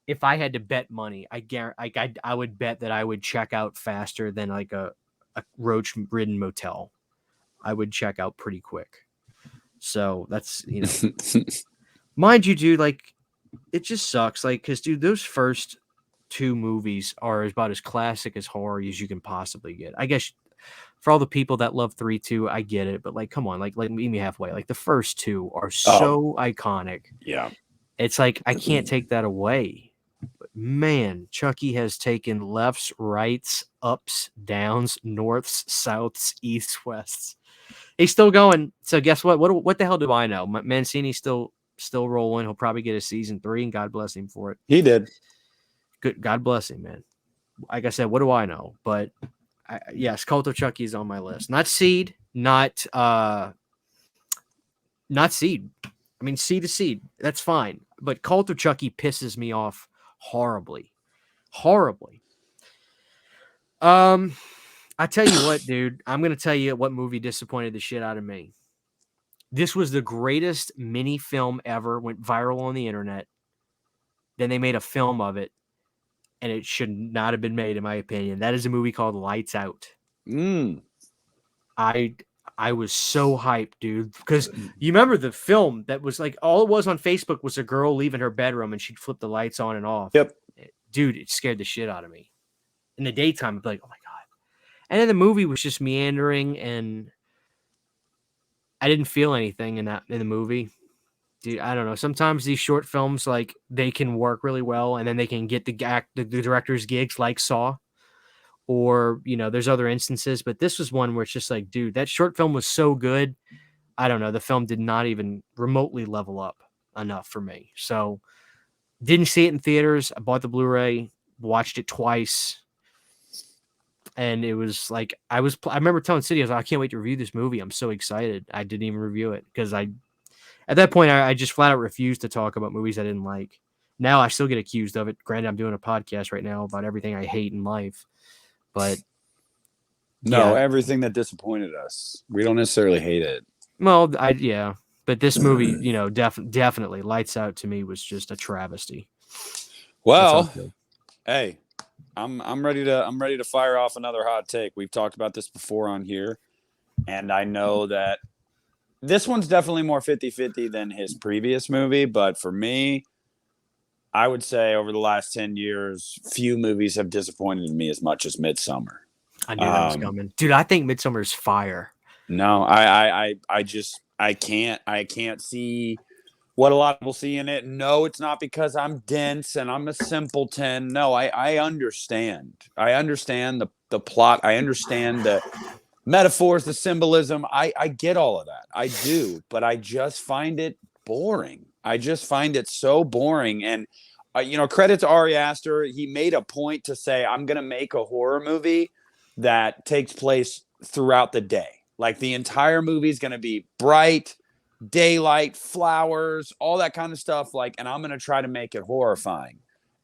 if I had to bet money, I would bet that I would check out faster than like a roach-ridden motel. I would check out pretty quick. So that's, you know, mind you, dude, like, it just sucks. Like, because, dude, those first 2 movies are about as classic as horror as you can possibly get. I guess for all the people that love 3, 2, I get it. But, like, come on, like meet me halfway. Like, the first 2 are so iconic. Yeah. It's like, I can't take that away. But, man, Chucky has taken lefts, rights, ups, downs, norths, souths, easts, wests. He's still going. So guess what? What the hell do I know? Mancini's still rolling. He'll probably get a season 3, and God bless him for it. He did. Good. God bless him, man. Like I said, what do I know? But yes, Cult of Chucky is on my list. Not Seed. Not Seed. I mean, Seed to Seed. That's fine. But Cult of Chucky pisses me off horribly. Horribly. I tell you what, dude. I'm gonna tell you what movie disappointed the shit out of me. This was the greatest mini film ever. Went viral on the internet. Then they made a film of it, and it should not have been made, in my opinion. That is a movie called Lights Out. I was so hyped, dude, because you remember the film that was like, all it was on Facebook was a girl leaving her bedroom and she'd flip the lights on and off. Yep. Dude, it scared the shit out of me. In the daytime, I'd be like, oh my God. And then the movie was just meandering, and I didn't feel anything in the movie. Dude, I don't know. Sometimes these short films, like, they can work really well, and then they can get the director's gigs, like Saw. Or, you know, there's other instances, but this was one where it's just like, dude, that short film was so good. I don't know. The film did not even remotely level up enough for me. So, didn't see it in theaters. I bought the Blu-ray, watched it twice. And it was like, I remember telling City, I was like, I can't wait to review this movie. I'm so excited. I didn't even review it because at that point, I just flat out refused to talk about movies I didn't like. Now I still get accused of it. Granted, I'm doing a podcast right now about everything I hate in life. But no, everything that disappointed us. We don't necessarily hate it. Well, yeah. But this movie, you know, definitely Lights Out to me was just a travesty. Well, hey, I'm ready to fire off another hot take. We've talked about this before on here, and I know that this one's definitely more 50-50 than his previous movie, but for me, I would say over the last 10 years, few movies have disappointed me as much as Midsommar. I knew that was coming. Dude, I think Midsommar's fire. No, I can't see what a lot of people see in it. No, it's not because I'm dense and I'm a simpleton. No, I understand. I understand the plot. I understand the metaphors, the symbolism. I get all of that. I do, but I just find it boring. I just find it so boring. And, you know, credit to Ari Aster. He made a point to say, I'm going to make a horror movie that takes place throughout the day. Like, the entire movie is going to be bright, daylight, flowers, all that kind of stuff. Like, and I'm going to try to make it horrifying.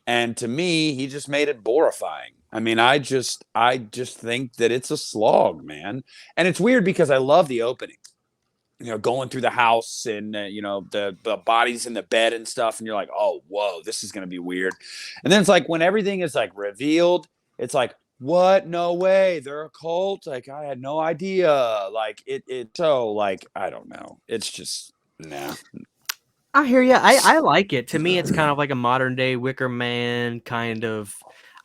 And to me, he just made it borifying. I mean, I just think that it's a slog, man. And it's weird because I love the opening. You know, going through the house and, you know, the bodies in the bed and stuff. And you're like, oh, whoa, this is going to be weird. And then it's like when everything is like revealed, it's like, what? No way. They're a cult. Like, I had no idea. Like, so, like, I don't know. It's just, nah. I hear you. I like it. To me, it's kind of like a modern day Wicker Man kind of.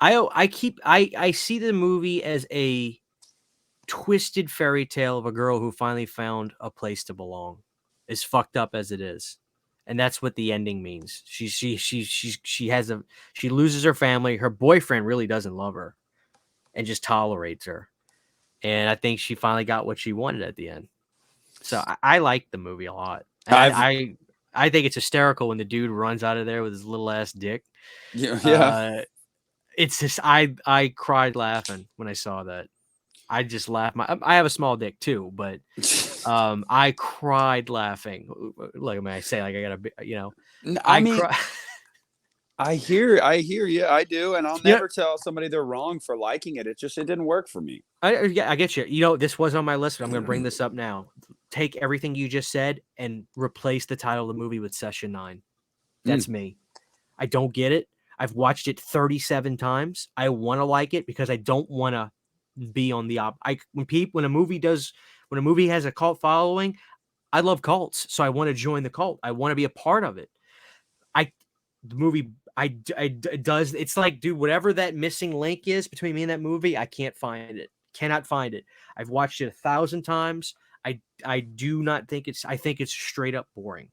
I see the movie as a twisted fairy tale of a girl who finally found a place to belong, as fucked up as it is. And that's what the ending means. She loses her family. Her boyfriend really doesn't love her and just tolerates her. And I think she finally got what she wanted at the end. So I like the movie a lot. And I've I think it's hysterical when the dude runs out of there with his little ass dick. yeah. It's just I cried laughing when I saw that. I just laughed. I have a small dick too, but I cried laughing. Like I say, like I gotta, I I mean, cry. I hear you. I do, and I'll Yeah, never tell somebody they're wrong for liking it. It didn't work for me. yeah, I get you. You know, this was on my list, but I'm gonna bring this up now. Take everything you just said and replace the title of the movie with Session 9. That's me. I don't get it. I've watched it 37 times. I want to like it because I don't want to be on the when a movie has a cult following, I love cults, so I want to join the cult. I want to be a part of it. I the movie it does it's like, dude, whatever that missing link is between me and that movie, I can't find it. Cannot find it. I've watched it 1,000 times. I do not think I think it's straight up boring.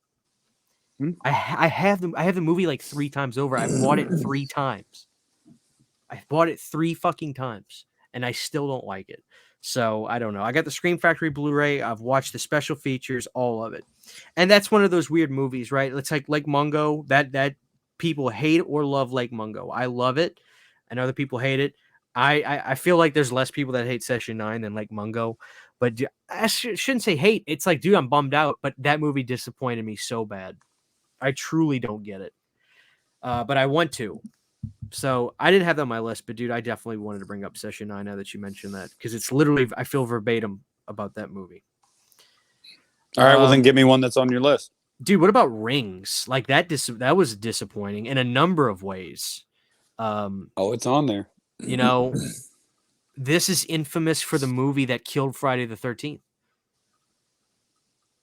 Hmm. I have the movie like 3 times over. I've bought it 3 times. I've bought it 3 fucking times and I still don't like it. So I don't know. I got the Scream Factory Blu-ray. I've watched the special features, all of it. And that's one of those weird movies, right? It's like Lake Mungo, that people hate or love Lake Mungo. I love it, and other people hate it. I feel like there's less people that hate Session 9 than Lake Mungo, but I shouldn't say hate. It's like, dude, I'm bummed out, but that movie disappointed me so bad. I truly don't get it, but I want to. So I didn't have that on my list, but dude, I definitely wanted to bring up Session 9 now that you mentioned that, because it's literally, I feel verbatim about that movie. All right, well then give me one that's on your list. Dude, what about Rings? Like that was disappointing in a number of ways. Oh, it's on there. You know, this is infamous for the movie that killed Friday the 13th.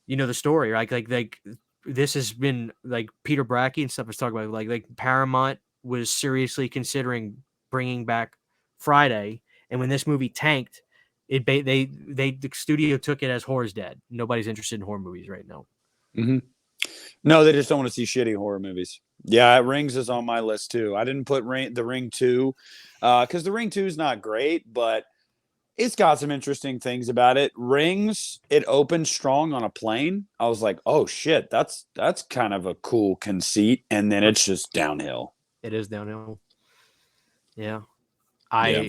You know the story, right? Like this has been like Peter Bracke and stuff was talking about, like Paramount was seriously considering bringing back Friday, and when this movie tanked, the studio took it as horror's dead. Nobody's interested in horror movies right now. Mm-hmm. No, they just don't want to see shitty horror movies. Yeah, Rings is on my list too. I didn't put the Ring 2 because the Ring 2 is not great, but it's got some interesting things about it. Rings, it opened strong on a plane. I was like, oh shit, that's kind of a cool conceit, and then it's just downhill. It is downhill. Yeah. Yeah.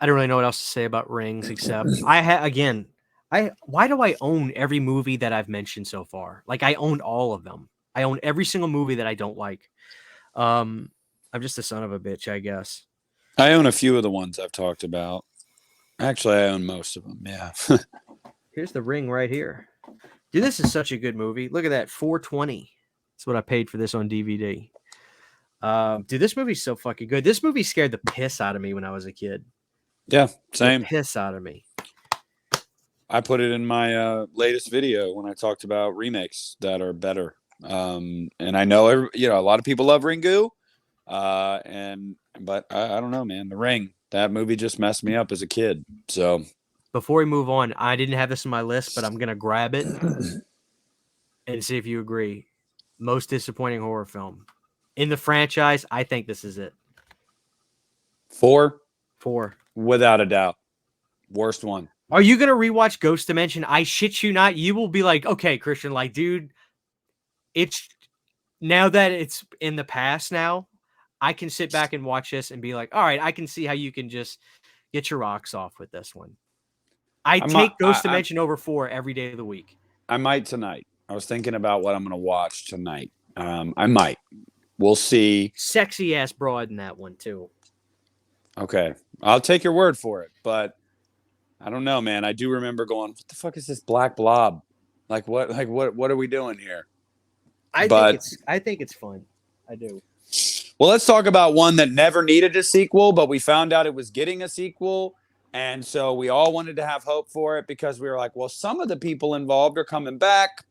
I don't really know what else to say about Rings except why do I own every movie that I've mentioned so far? Like I owned all of them. I own every single movie that I don't like. I'm just a son of a bitch, I guess. I own a few of the ones I've talked about. Actually, I own most of them. Yeah. Here's The Ring right here. Dude, this is such a good movie. Look at that, $420. That's what I paid for this on DVD. Dude, this movie's so fucking good. This movie scared the piss out of me when I was a kid. Yeah, same. The piss out of me. I put it in my latest video when I talked about remakes that are better. And I know a lot of people love Ringu, but I don't know, man. The Ring, that movie just messed me up as a kid. So before we move on, I didn't have this on my list, but I'm gonna grab it and see if you agree. Most disappointing horror film in the franchise. I think this is it. 4, without a doubt, worst one. Are you gonna rewatch Ghost Dimension? I shit you not. You will be like, okay, Christian, like, dude, it's now that it's in the past. Now I can sit back and watch this and be like, all right, I can see how you can just get your rocks off with this one. I take Ghost Dimension over 4 every day of the week. I might tonight. I was thinking about what I'm going to watch tonight. I might. We'll see. Sexy ass broad in that one too. Okay, I'll take your word for it. But I don't know, man. I do remember going, "What the fuck is this black blob? Like what? Like what are we doing here?" I think it's fun. I do. Well, let's talk about one that never needed a sequel, but we found out it was getting a sequel. And so we all wanted to have hope for it because we were like, well, some of the people involved are coming back.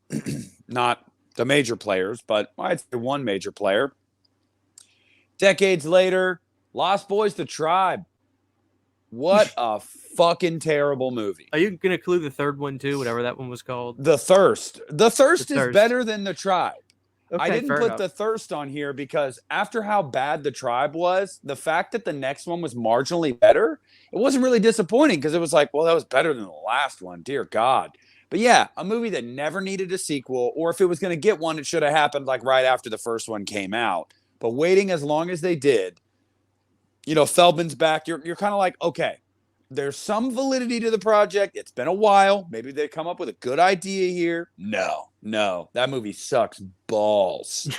Not the major players, but I'd say one major player. Decades later, Lost Boys: The Tribe. What a fucking terrible movie. Are you going to include the third one too, whatever that one was called? The Thirst. The Thirst is Thirst. better than The Tribe. Okay, I didn't fair put enough. The Thirst on here because after how bad The Tribe was, the fact that the next one was marginally better, it wasn't really disappointing because it was like, well, that was better than the last one. Dear God. But yeah, a movie that never needed a sequel, or if it was going to get one, it should have happened like right after the first one came out. But waiting as long as they did, you know, Feldman's back. You're kind of like, okay, there's some validity to the project. It's been a while. Maybe they come up with a good idea here. No, that movie sucks balls.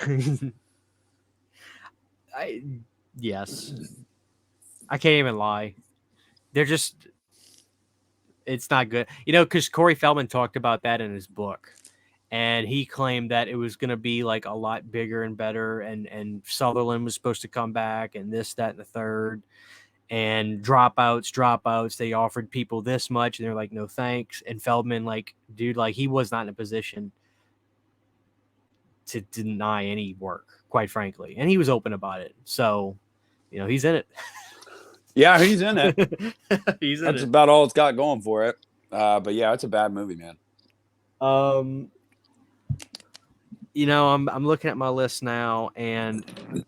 Yes. I can't even lie. They're just, it's not good. You know, because Corey Feldman talked about that in his book. And he claimed that it was going to be like a lot bigger and better. And Sutherland was supposed to come back and this, that, and the third. And dropouts. They offered people this much. And they're like, no, thanks. And Feldman, like, dude, like he was not in a position to deny any work, quite frankly. And he was open about it. So, you know, he's in it. Yeah, he's in it. That's about all it's got going for it. But yeah, it's a bad movie, man. You know, I'm looking at my list now, and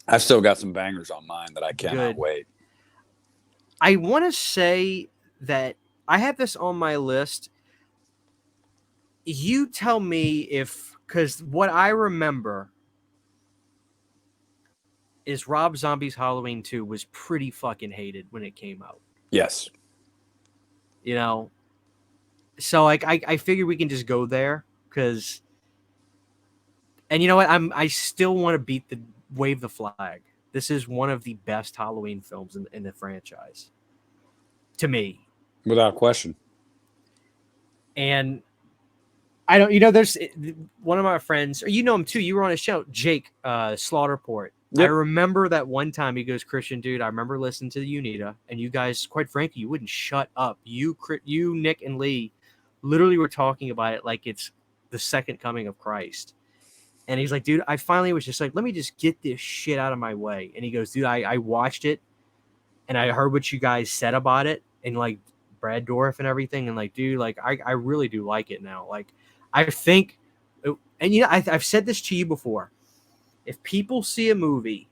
I've still got some bangers on mine that I cannot wait. I want to say that I have this on my list. You tell me if, because what I remember is Rob Zombie's Halloween 2 was pretty fucking hated when it came out. Yes. You know, so like I figure we can just go there because, and you know what, I still want to wave the flag. This is one of the best Halloween films in the franchise, to me, without question. And I don't, you know, there's one of my friends, or you know him too. You were on a show, Jake Slaughterport. Yep. I remember that one time he goes, Christian, dude, I remember listening to the Uneeda, and you guys, quite frankly, you wouldn't shut up. You, Nick, and Lee literally were talking about it like it's the second coming of Christ. And he's like, dude, I finally was just like, let me just get this shit out of my way. And he goes, dude, I watched it, and I heard what you guys said about it, and like Brad Dourif and everything, and like, dude, like I really do like it now. Like, I think, and you know, I've said this to you before. If people see a movie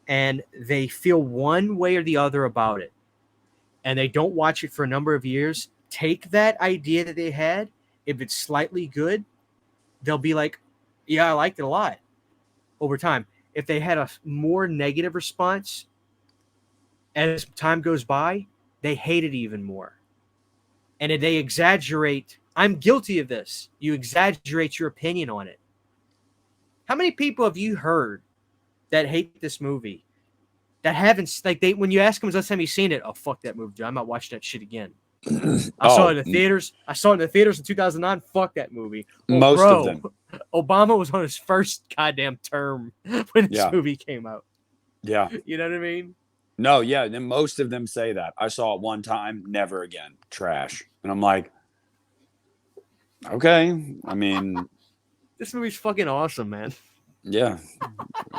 and they feel one way or the other about it, and they don't watch it for a number of years, take that idea that they had. If it's slightly good, they'll be like, yeah, I liked it a lot over time. If they had a more negative response as time goes by, they hate it even more. And if they exaggerate, I'm guilty of this. You exaggerate your opinion on it. How many people have you heard that hate this movie that haven't, like, they, when you ask them when's the last time you seen it, oh, fuck that movie, dude. I'm not watching that shit again. I saw it in the theaters. I saw it in the theaters in 2009. Fuck that movie. Well, most of them. Obama was on his first goddamn term when this movie came out. Yeah. You know what I mean? No, yeah. And most of them say that. I saw it one time, never again. Trash. And I'm like, okay. I mean, this movie's fucking awesome, man. Yeah.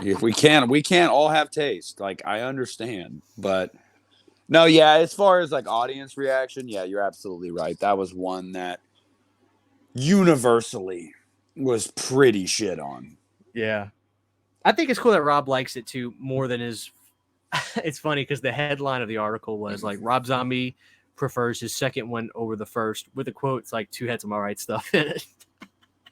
If we can't all have taste. Like, I understand. But no, yeah, as far as like audience reaction, yeah, you're absolutely right. That was one that universally was pretty shit on. Yeah. I think it's cool that Rob likes it too, more than his. It's funny because the headline of the article was like, Rob Zombie prefers his second one over the first, with the quotes like, two had some all right stuff in it.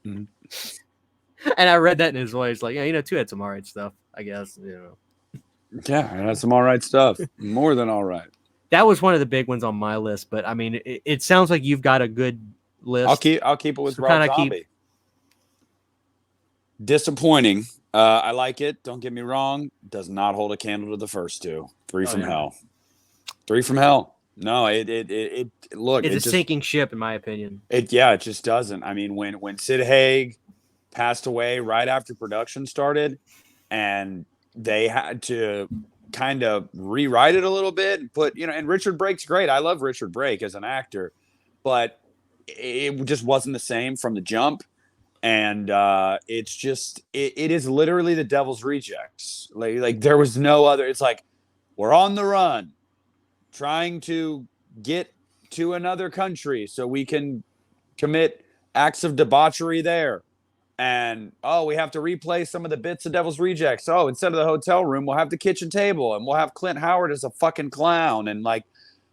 Mm-hmm. And I read that in his voice, like, yeah, you know, two had some all right stuff, I guess, you know. Yeah, it had some all right stuff. More than all right. That was one of the big ones on my list, but I mean, it sounds like you've got a good list. I'll keep it with Rob Zombie. Disappointing. I like it. Don't get me wrong. Does not hold a candle to the first two. Three from Hell. Three from Hell. No, it look. It's a sinking ship, in my opinion. It just doesn't. I mean, when Sid Haig passed away right after production started, and they had to kind of rewrite it a little bit and put, you know, and Richard Brake's great. I love Richard Brake as an actor, but it just wasn't the same from the jump. And it's just it is literally the Devil's Rejects. Like there was no other. It's like we're on the run, trying to get to another country so we can commit acts of debauchery there. And we have to replay some of the bits of Devil's Rejects. Oh, instead of the hotel room, we'll have the kitchen table, and we'll have Clint Howard as a fucking clown, and like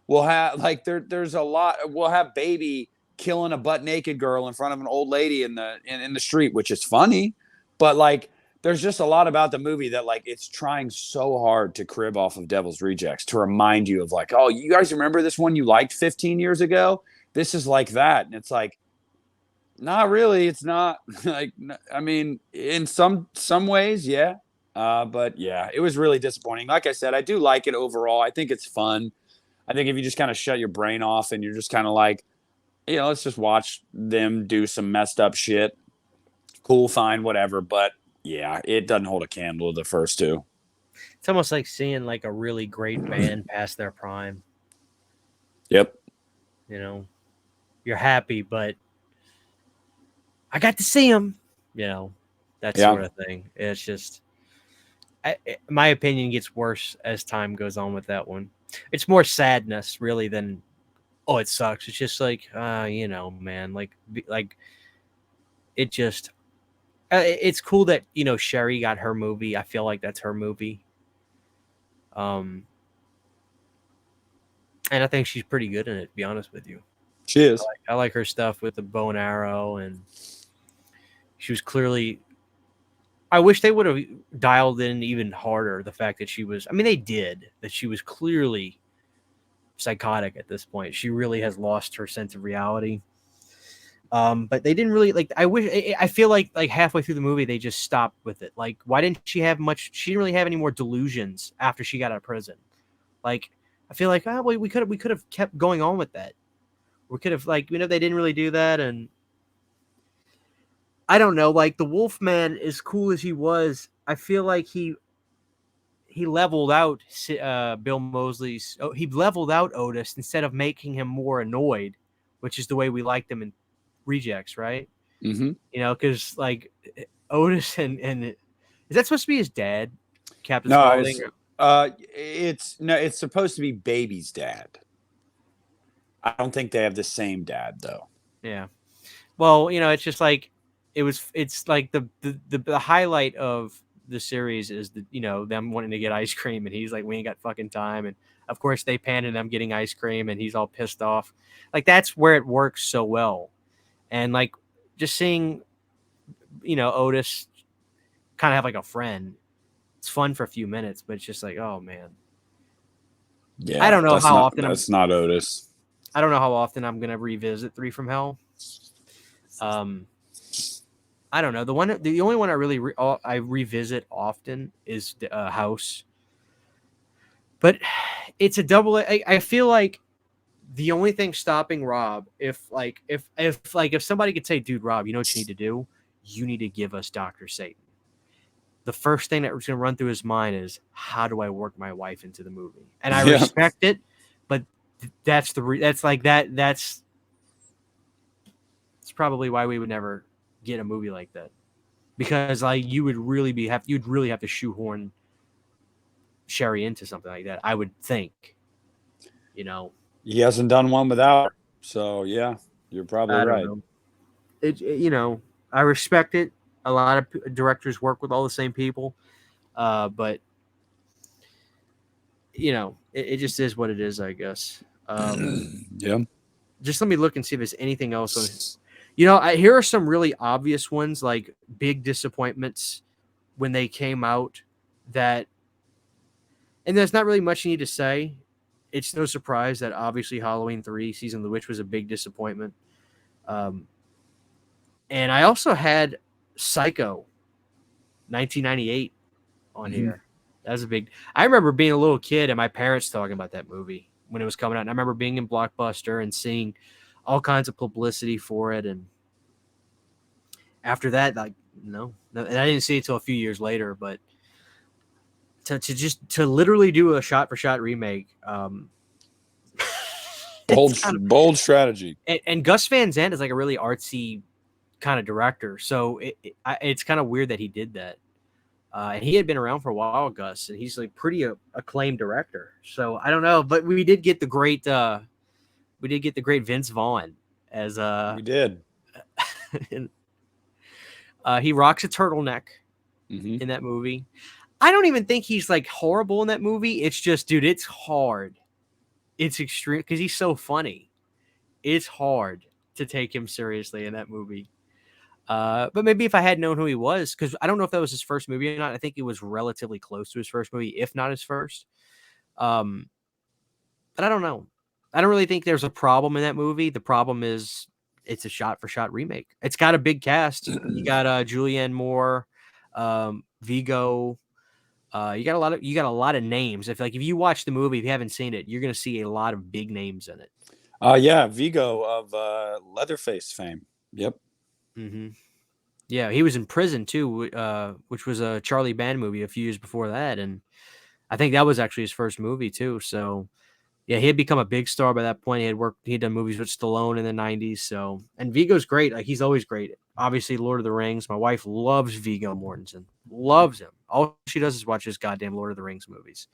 we'll have like there's a lot. We'll have Baby killing a butt naked girl in front of an old lady in the street, which is funny, but like there's just a lot about the movie that like it's trying so hard to crib off of Devil's Rejects to remind you of like, oh, you guys remember this one you liked 15 years ago? This is like that, and it's like. Not really. It's not like, I mean, in some ways, yeah. But yeah, it was really disappointing. Like I said, I do like it overall. I think it's fun. I think if you just kind of shut your brain off and you're just kind of like, let's just watch them do some messed up shit. Cool, fine, whatever. But yeah, it doesn't hold a candle to the first two. It's almost like seeing like a really great band past their prime. Yep. You're happy, but I got to see him, that sort of thing. It's just, my opinion gets worse as time goes on with that one. It's more sadness really than, oh, it sucks. It's just like, man, like it just, it's cool that, Sherry got her movie. I feel like that's her movie. And I think she's pretty good in it, to be honest with you. She is. I like her stuff with the bow and arrow, and she was clearly. I wish they would have dialed in even harder the fact that she was. I mean, they did. That she was clearly psychotic at this point. She really has lost her sense of reality. But they didn't really like. I feel like halfway through the movie they just stopped with it. Like, why didn't she have much? She didn't really have any more delusions after she got out of prison. Like, I feel like we could have kept going on with that. We could have they didn't really do that, and I don't know. Like the Wolfman, as cool as he was, I feel like he leveled out Bill Moseley's. He leveled out Otis instead of making him more annoyed, which is the way we liked him in Rejects, right? Mm-hmm. Because like Otis and is that supposed to be his dad, Captain No, Spaulding? It's supposed to be Baby's dad. I don't think they have the same dad though. Yeah. Well, it's just like it's like the highlight of the series is them wanting to get ice cream, and he's like, we ain't got fucking time, and of course they pan to them getting ice cream, and he's all pissed off. Like that's where it works so well, and like just seeing Otis kind of have like a friend. It's fun for a few minutes, but it's just like, oh man. Yeah, I don't know how often that's not Otis. I don't know how often I'm gonna revisit 3 from Hell. I don't know. The only one I really I revisit often is House, but it's a double. I feel like the only thing stopping Rob, if somebody could say, dude, Rob, you know what you need to do? You need to give us Dr. Satan. The first thing that was going to run through his mind is, how do I work my wife into the movie? And I respect it, but that's probably why we would never get a movie like that, because like you'd really have to shoehorn Sherry into something like that. I would think, he hasn't done one without her, so yeah, you're probably right. I respect it. A lot of directors work with all the same people, but it just is what it is, I guess. Yeah. Just let me look and see if there's anything else. Here are some really obvious ones, like big disappointments when they came out and there's not really much you need to say. It's no surprise that obviously Halloween 3 Season of the Witch was a big disappointment. And I also had Psycho 1998 on here. That was I remember being a little kid and my parents talking about that movie when it was coming out. And I remember being in Blockbuster and seeing all kinds of publicity for it, and after that, like, no, and I didn't see it until a few years later. But to literally do a shot for shot remake, It's kind of, bold strategy. and Gus Van Sant is like a really artsy kind of director, so it's kind of weird that he did that. And he had been around for a while, Gus, and he's like pretty acclaimed director. So I don't know, but we did get the great Vince Vaughn as We did. he rocks a turtleneck in that movie. I don't even think he's like horrible in that movie. It's just, dude, it's hard. It's extreme because he's so funny. It's hard to take him seriously in that movie. But maybe if I had known who he was, because I don't know if that was his first movie or not. I think it was relatively close to his first movie, if not his first. But I don't know. I don't really think there's a problem in that movie. The problem is it's a shot-for-shot remake. It's got a big cast. You got Julianne Moore, Vigo. You got a lot of names. If you watch the movie, if you haven't seen it, you're gonna see a lot of big names in it. Yeah, Vigo of Leatherface fame. Yep. Mm-hmm. Yeah, he was in prison too, which was a Charlie Band movie a few years before that, and I think that was actually his first movie too. So, yeah, he had become a big star by that point. He had done movies with Stallone in the '90s. So, and Vigo's great. Like, he's always great. Obviously, Lord of the Rings. My wife loves Viggo Mortensen. Loves him. All she does is watch his goddamn Lord of the Rings movies.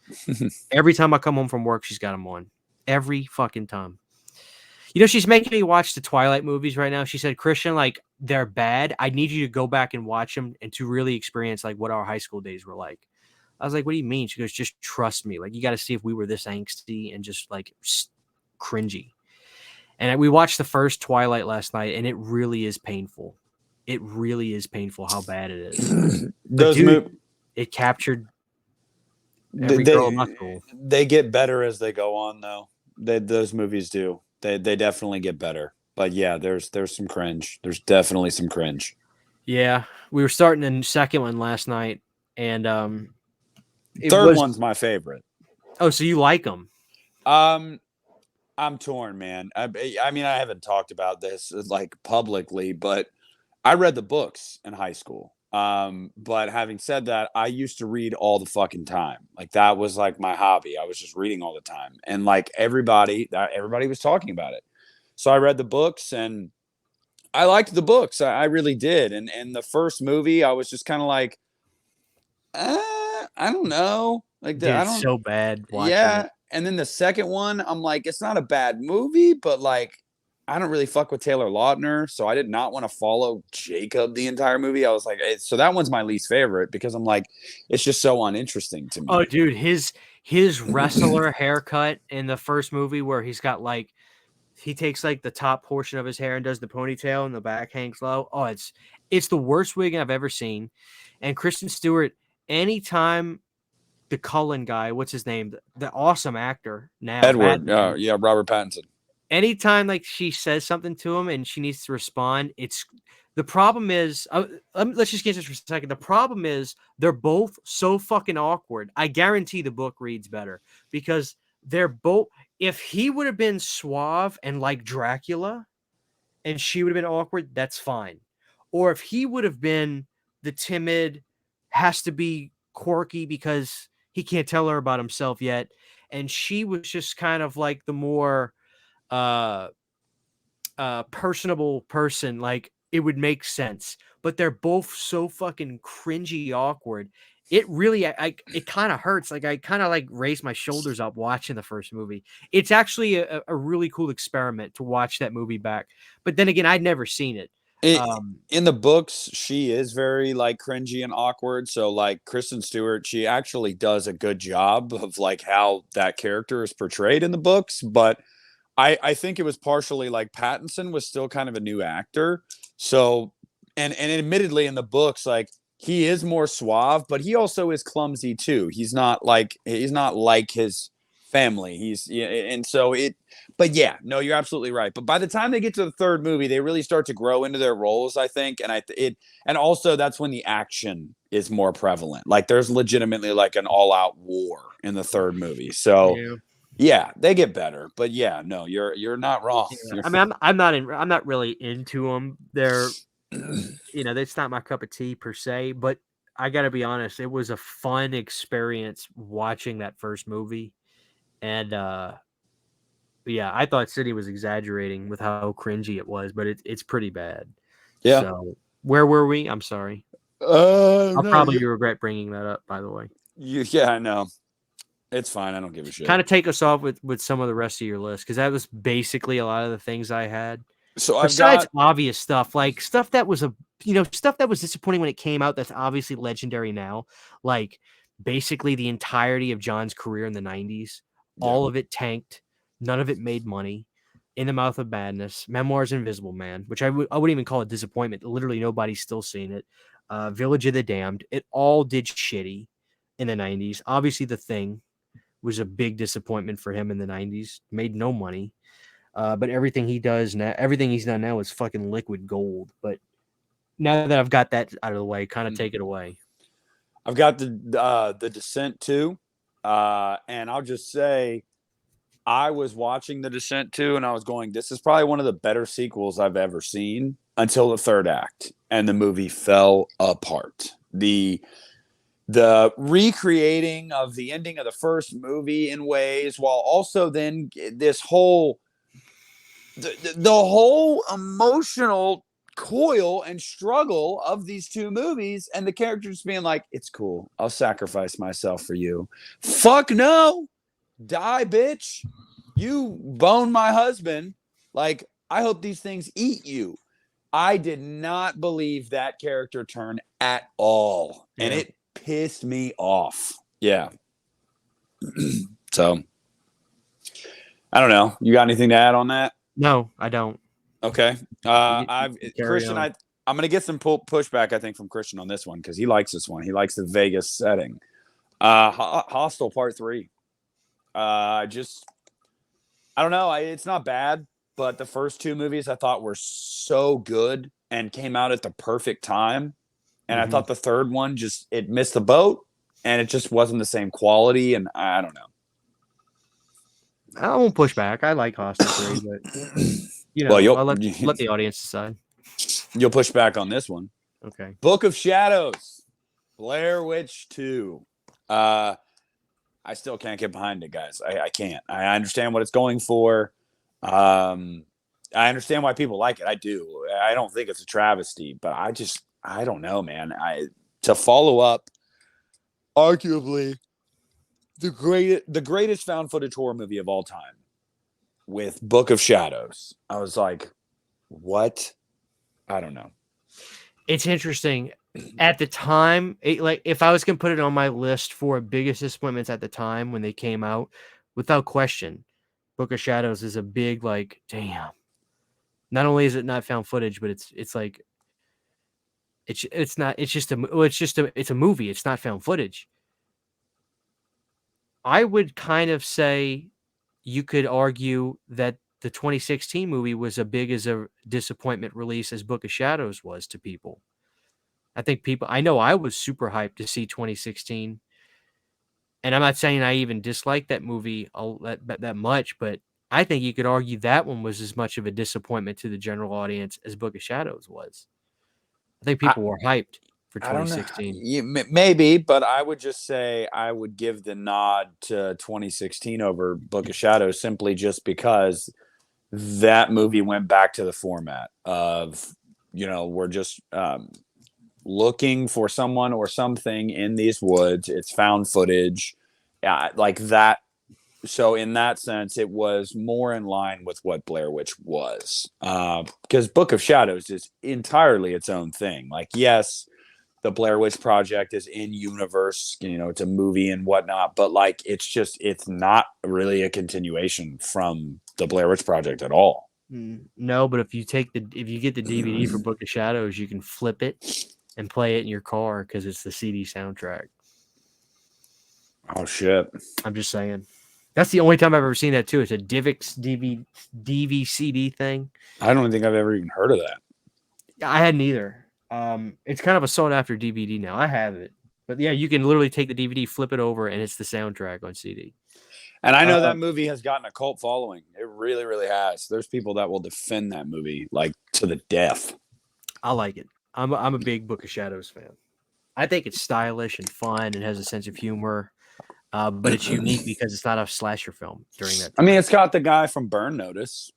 Every time I come home from work, she's got them on. Every fucking time. She's making me watch the Twilight movies right now. She said, Christian, like, they're bad. I need you to go back and watch them and to really experience, like, what our high school days were like. I was like, what do you mean? She goes, just trust me. Like, you got to see if we were this angsty and just, like, cringy. And we watched the first Twilight last night, and it really is painful. It really is painful how bad it is. It captured every girl in my school. They get better as they go on, though. Those movies do. They definitely get better. But yeah, there's some cringe. There's definitely some cringe. Yeah, we were starting the second one last night, and third one's my favorite. Oh, so you like them? I'm torn, man. I mean, I haven't talked about this like publicly, but I read the books in high school. But having said that, I used to read all the fucking time. Like, that was like my hobby. I was just reading all the time. And like everybody was talking about it. So I read the books and I liked the books. I really did. And the first movie, I was just kind of like, I don't know. Like, dude, it's so bad watching it. And then the second one, I'm like, it's not a bad movie, but like, I don't really fuck with Taylor Lautner, so I did not want to follow Jacob the entire movie. I was like, so that one's my least favorite because I'm like, it's just so uninteresting to me. Oh, dude, his wrestler haircut in the first movie where he's got like, he takes like the top portion of his hair and does the ponytail and the back hangs low. Oh, it's the worst wig I've ever seen. And Kristen Stewart, anytime the Cullen guy, what's his name, the awesome actor now, Edward, Robert Pattinson. Anytime like she says something to him and she needs to respond, the problem is, let's just get this for a second. The problem is they're both so fucking awkward. I guarantee the book reads better because they're both, if he would have been suave and like Dracula and she would have been awkward, that's fine. Or if he would have been the timid, has to be quirky because he can't tell her about himself yet. And she was just kind of like the more personable person, like it would make sense. But they're both so fucking cringy awkward. It really, it kind of hurts. Like, I kind of like raised my shoulders up watching the first movie. It's actually a really cool experiment to watch that movie back. But then again, I'd never seen it. In the books, she is very like cringy and awkward. So like Kristen Stewart, she actually does a good job of like how that character is portrayed in the books. But I think it was partially like Pattinson was still kind of a new actor. So, and admittedly in the books, like he is more suave, but he also is clumsy too. He's not like his family. But yeah, no, you're absolutely right. But by the time they get to the third movie, they really start to grow into their roles, I think. And also that's when the action is more prevalent. Like there's legitimately like an all out war in the third movie. So yeah, they get better, but yeah, no, you're not wrong. Yeah. I mean, I'm not really into them. They're, that's not my cup of tea per se. But I got to be honest, it was a fun experience watching that first movie, and Yeah, I thought City was exaggerating with how cringy it was, but it's pretty bad. Yeah. So where were we? I'm sorry. I'll No, probably regret bringing that up, by the way. yeah, I know. It's fine. I don't give a shit. Kind of take us off with some of the rest of your list, because that was basically a lot of the things I had. So I've Besides got, obvious stuff, like stuff that was stuff that was disappointing when it came out, that's obviously legendary now. Like basically the entirety of John's career in the 90s, yeah. all of it tanked. None of it made money. In the Mouth of Madness, Memoirs of Invisible Man, which I wouldn't even call a disappointment. Literally nobody's still seen it. Village of the Damned. It all did shitty in the 90s. Obviously The Thing was a big disappointment for him in the 90s. Made no money. But everything he does now, everything he's done now is fucking liquid gold. But now that I've got that out of the way, kind of take it away. I've got the Descent too, and I'll just say, I was watching The Descent too, and I was going, "This is probably one of the better sequels I've ever seen." Until the third act, and the movie fell apart. The recreating of the ending of the first movie in ways, while also then this whole the whole emotional coil and struggle of these two movies, and the characters being like, "It's cool, I'll sacrifice myself for you." Fuck no, die, bitch. You bone my husband. Like, I hope these things eat you. I did not believe that character turn at all, and it pissed me off. Yeah. So I don't know. You got anything to add on that? No, I don't. Okay. Christian, on. I'm gonna get some pushback, I think, from Christian on this one, because he likes this one. He likes the Vegas setting. Hostel Part 3. I don't know. It's not bad, but the first two movies I thought were so good and came out at the perfect time. And I thought the third one it missed the boat, and it just wasn't the same quality. And I don't know. I won't push back. I like Hostel 3, but well, I'll let the audience decide. You'll push back on this one. Okay. Book of Shadows, Blair Witch 2. I still can't get behind it, guys. I can't. I understand what it's going for. I understand why people like it. I do. I don't think it's a travesty, but I don't know, man. To follow up, arguably the greatest found footage horror movie of all time, with Book of Shadows. I was like, what? I don't know. It's interesting. At the time, if I was going to put it on my list for biggest disappointments at the time when they came out, without question, Book of Shadows is a big, like, damn. Not only is it not found footage, but it's like it's a movie. It's not found footage. I would kind of say you could argue that the 2016 movie was as big as a disappointment release as Book of Shadows was to people. I know I was super hyped to see 2016. And I'm not saying I even dislike that movie that much, but I think you could argue that one was as much of a disappointment to the general audience as Book of Shadows was. I think people were hyped for 2016. I don't know. Maybe, but I would just say I would give the nod to 2016 over Book of Shadows, simply just because that movie went back to the format of, we're just looking for someone or something in these woods. It's found footage, like that. So in that sense, it was more in line with what Blair Witch was, because Book of Shadows is entirely its own thing. Like, yes, the Blair Witch Project is in universe, it's a movie and whatnot, but like, it's not really a continuation from the Blair Witch Project at all. No, but if you get the DVD for Book of Shadows, you can flip it and play it in your car because it's the CD soundtrack. Oh shit! I'm just saying. That's the only time I've ever seen that too. It's a DivX DVCD thing. I don't think I've ever even heard of that. I hadn't either. It's kind of a sought after DVD now. I have it, but yeah, you can literally take the DVD, flip it over, and it's the soundtrack on CD. And I know that movie has gotten a cult following. It really, really has. There's people that will defend that movie like to the death. I like it. I'm a big Book of Shadows fan. I think it's stylish and fun and has a sense of humor. but it's unique because it's not a slasher film during that I time. mean, it's got the guy from Burn Notice.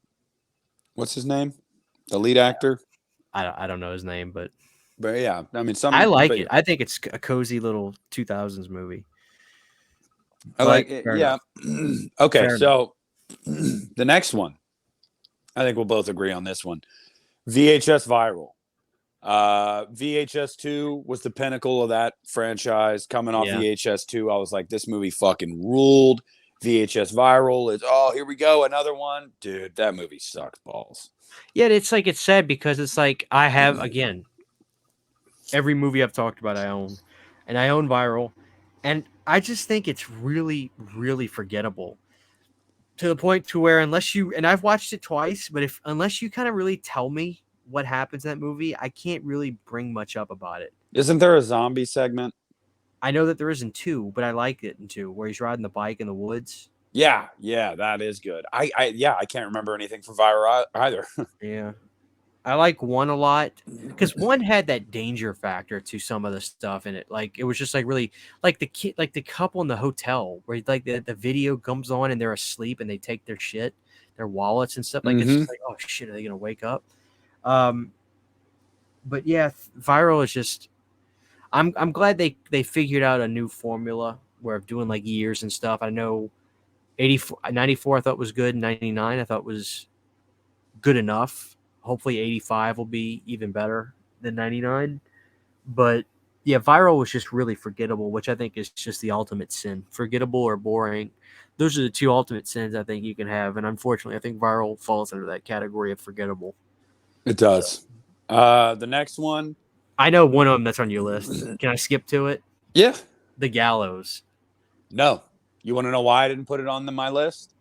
What's his name? The lead actor. I don't know his name, but Yeah, I mean, I like but it. I think it's a cozy little 2000s movie. I But like it. fair Yeah. enough. Okay, Fair enough. so the next one, I think we'll both agree on this one. VHS Viral. VHS 2 was the pinnacle of that franchise. Coming off Yeah. VHS 2, I was like, this movie fucking ruled. VHS Viral is, oh, here we go, another one. Dude, that movie sucked balls. Yeah, it's like it's sad because it's like I have again every movie I've talked about I own, and I own Viral, and I just think it's really really forgettable to the point to where unless you and I've watched it twice, but if unless you kind of really tell me what happens in that movie, I can't really bring much up about it. Isn't there a zombie segment? I know that there isn't two, but I like it in two where he's riding the bike in the woods. Yeah, that is good. I can't remember anything from Viral either. Yeah. I like one a lot because one had that danger factor to some of the stuff in it. Like it was just like really like the kid, like the couple in the hotel where like the video comes on and they're asleep and they take their shit, their wallets and stuff. Like it's just like, oh shit, are they gonna wake up? Um, but yeah, Viral is just. I'm glad they figured out a new formula where of doing like years and stuff. I know 84, 94 I thought was good. 99 I thought was good enough. Hopefully 85 will be even better than 99. But yeah, Viral was just really forgettable, which I think is just the ultimate sin. Forgettable or boring. Those are the two ultimate sins I think you can have. And unfortunately, I think Viral falls under that category of forgettable. It does. The next one. I know one of them that's on your list. Can I skip to it? Yeah. The Gallows. No. You want to know why I didn't put it on my list?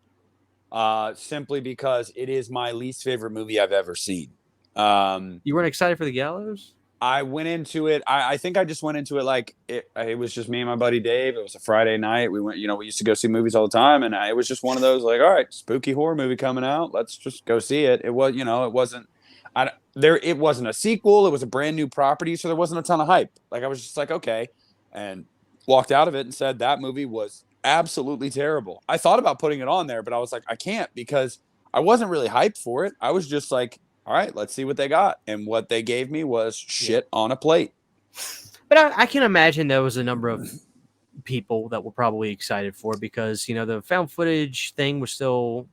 Simply because it is my least favorite movie I've ever seen. You weren't excited for The Gallows? I went into it. I think I just went into it like it was just me and my buddy Dave. It was a Friday night. We went, we used to go see movies all the time. And it was just one of those like, all right, spooky horror movie coming out. Let's just go see it. It was, it wasn't, it wasn't a sequel. It was a brand new property. So there wasn't a ton of hype. Like I was just like, okay. And walked out of it and said that movie was absolutely terrible. I thought about putting it on there, but I was like, I can't because I wasn't really hyped for it. I was just like, all right, let's see what they got. And what they gave me was shit on a plate. But I can imagine there was a number of people that were probably excited for it because, the found footage thing was still...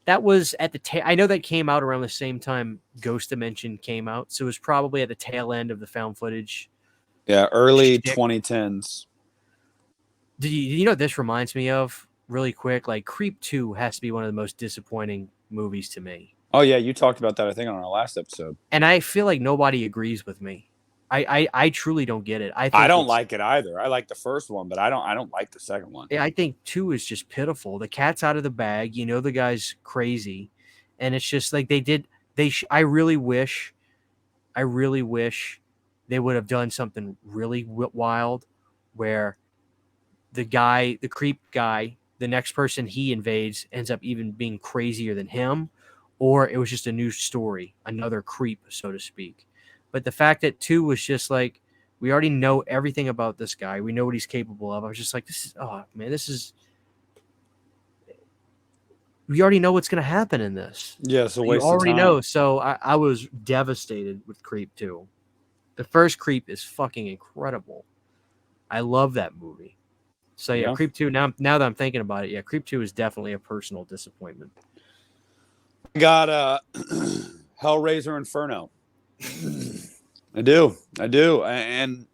That was at the I know that came out around the same time Ghost Dimension came out. So it was probably at the tail end of the found footage. Yeah, early 2010s. Did you know what this reminds me of really quick? Like Creep 2 has to be one of the most disappointing movies to me. Oh, yeah, you talked about that, I think, on our last episode. And I feel like nobody agrees with me. I truly don't get it. I don't like it either. I like the first one, but I don't like the second one. I think 2 is just pitiful. The cat's out of the bag. The guy's crazy. And it's just like I really wish they would have done something really wild where the creep guy, the next person he invades ends up even being crazier than him, or it was just a new story, another creep, so to speak. But the fact that 2 was just like, we already know everything about this guy. We know what he's capable of. I was just like, we already know what's going to happen in this. Yeah, so we already know. So I was devastated with Creep 2. The first Creep is fucking incredible. I love that movie. So yeah, Creep 2, now that I'm thinking about it, yeah, Creep 2 is definitely a personal disappointment. I got Hellraiser Inferno. I do. And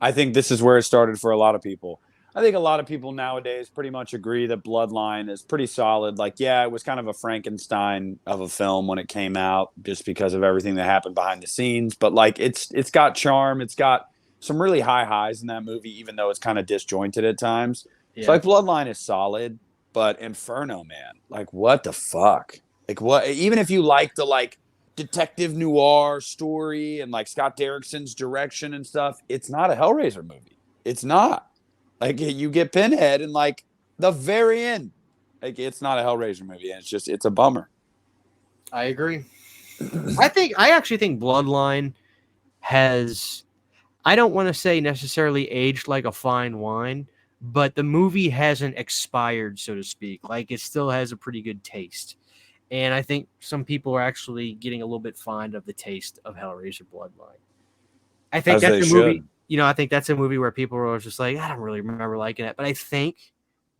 I think this is where it started for a lot of people. I think a lot of people nowadays pretty much agree that Bloodline is pretty solid. Like, yeah, it was kind of a Frankenstein of a film when it came out just because of everything that happened behind the scenes. But like, it's got charm. It's got some really high highs in that movie, even though it's kind of disjointed at times. Yeah. So like Bloodline is solid, but Inferno, man, like what the fuck? Like what, even if you like the like detective noir story and like Scott Derrickson's direction and stuff, it's not a Hellraiser movie. It's not. Like you get Pinhead and like the very end, like it's not a Hellraiser movie. And it's a bummer. I agree. I actually think Bloodline has, I don't want to say necessarily aged like a fine wine, but the movie hasn't expired, so to speak. Like, it still has a pretty good taste. And I think some people are actually getting a little bit fond of the taste of Hellraiser Bloodline. I think As that's they a movie, should. I think that's a movie where people are just like, I don't really remember liking it. But I think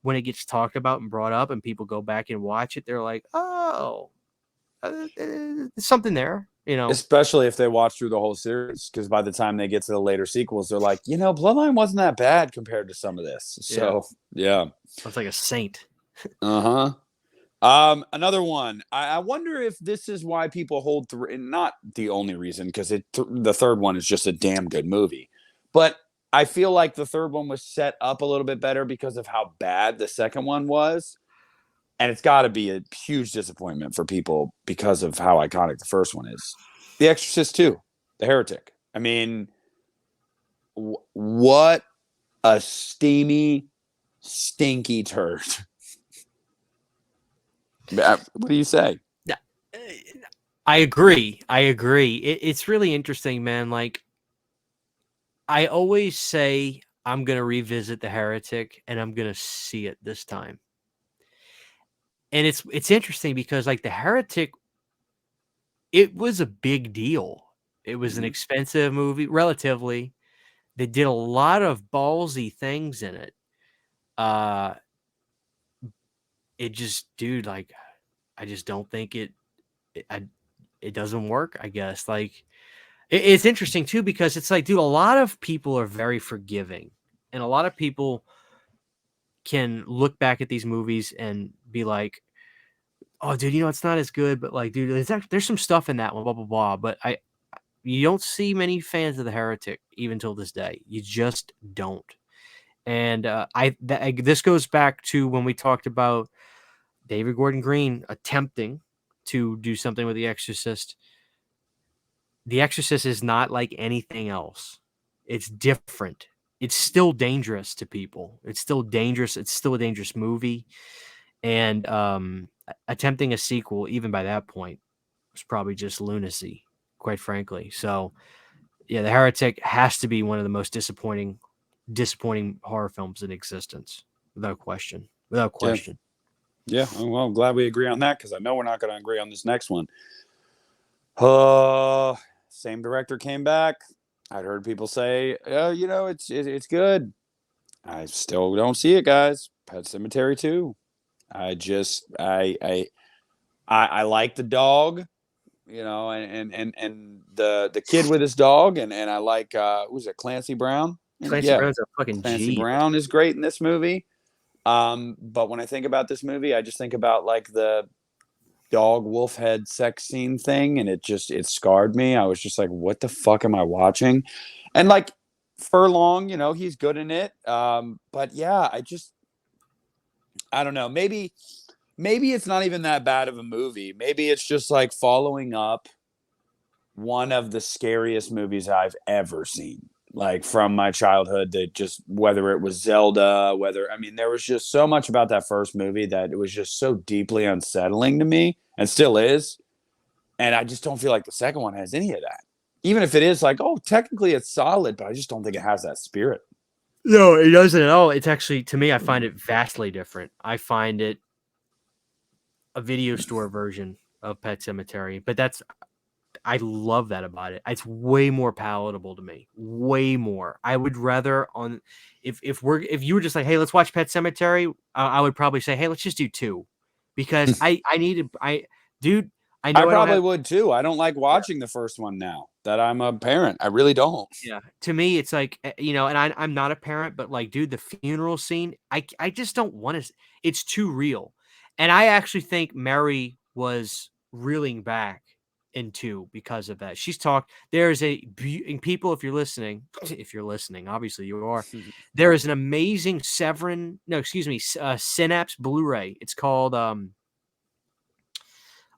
when it gets talked about and brought up and people go back and watch it, they're like, oh, there's something there, Especially if they watch through the whole series, because by the time they get to the later sequels, they're like, Bloodline wasn't that bad compared to some of this. Yeah. So yeah. It's like a saint. Uh-huh. Another one. I wonder if this is why people hold through, not the only reason, because the third one is just a damn good movie. But I feel like the third one was set up a little bit better because of how bad the second one was. And it's got to be a huge disappointment for people because of how iconic the first one is. The Exorcist 2, The Heretic. I mean, what a steamy, stinky turd. What do you say? I agree. It's really interesting, man. Like, I always say I'm going to revisit The Heretic and I'm going to see it this time. And it's interesting because, like, The Heretic, it was a big deal. It was an expensive movie, relatively. They did a lot of ballsy things in it. It just, dude, like, I just don't think it doesn't work, I guess. Like, it's interesting too, because it's like, dude, a lot of people are very forgiving, and a lot of people can look back at these movies and be like, oh, dude, it's not as good, but, like, dude, there's some stuff in that one, blah blah blah. But you don't see many fans of The Heretic even till this day. You just don't. And this goes back to when we talked about David Gordon Green attempting to do something with The Exorcist. The Exorcist is not like anything else. It's different. It's still dangerous to people. It's still dangerous. It's still a dangerous movie. And attempting a sequel, even by that point, was probably just lunacy, quite frankly. So, yeah, The Heretic has to be one of the most disappointing horror films in existence, without question. Without Yeah. question. Yeah. Well, I'm glad we agree on that, because I know we're not going to agree on this next one. Same director came back. I'd heard people say, it's good. I still don't see it, guys. Pet Sematary 2. I like the dog, and the kid with his dog, and I like who's it, Clancy Brown? Clancy Yeah, Brown's a fucking Clancy G. Brown is great in this movie. But when I think about this movie, I just think about, like, the dog wolf head sex scene thing, and it scarred me. I was just like, what the fuck am I watching? And, like, Furlong, he's good in it. But yeah, I don't know. Maybe it's not even that bad of a movie. Maybe it's just like following up one of the scariest movies I've ever seen. Like, from my childhood, that just, whether it was Zelda, there was just so much about that first movie that it was just so deeply unsettling to me, and still is. And I just don't feel like the second one has any of that. Even if it is like, oh, technically it's solid, but I just don't think it has that spirit. No, it doesn't at all. It's actually, to me, I find it vastly different. I find it a video store version of Pet Sematary, but I love that about it. It's way more palatable to me. Way more. I would rather if you were just like, hey, let's watch Pet Sematary, I would probably say, hey, let's just do 2, because dude, I I know I don't probably have. would too. I don't like watching the first one now that I'm a parent. I really don't. Yeah, to me, it's like, and I'm not a parent, but, like, dude, the funeral scene, I just don't want to. It's too real, and I actually think Mary was reeling back in 2 because of that. She's talked. There is and people, if you're listening, obviously you are. There is an amazing Synapse Blu-ray. It's called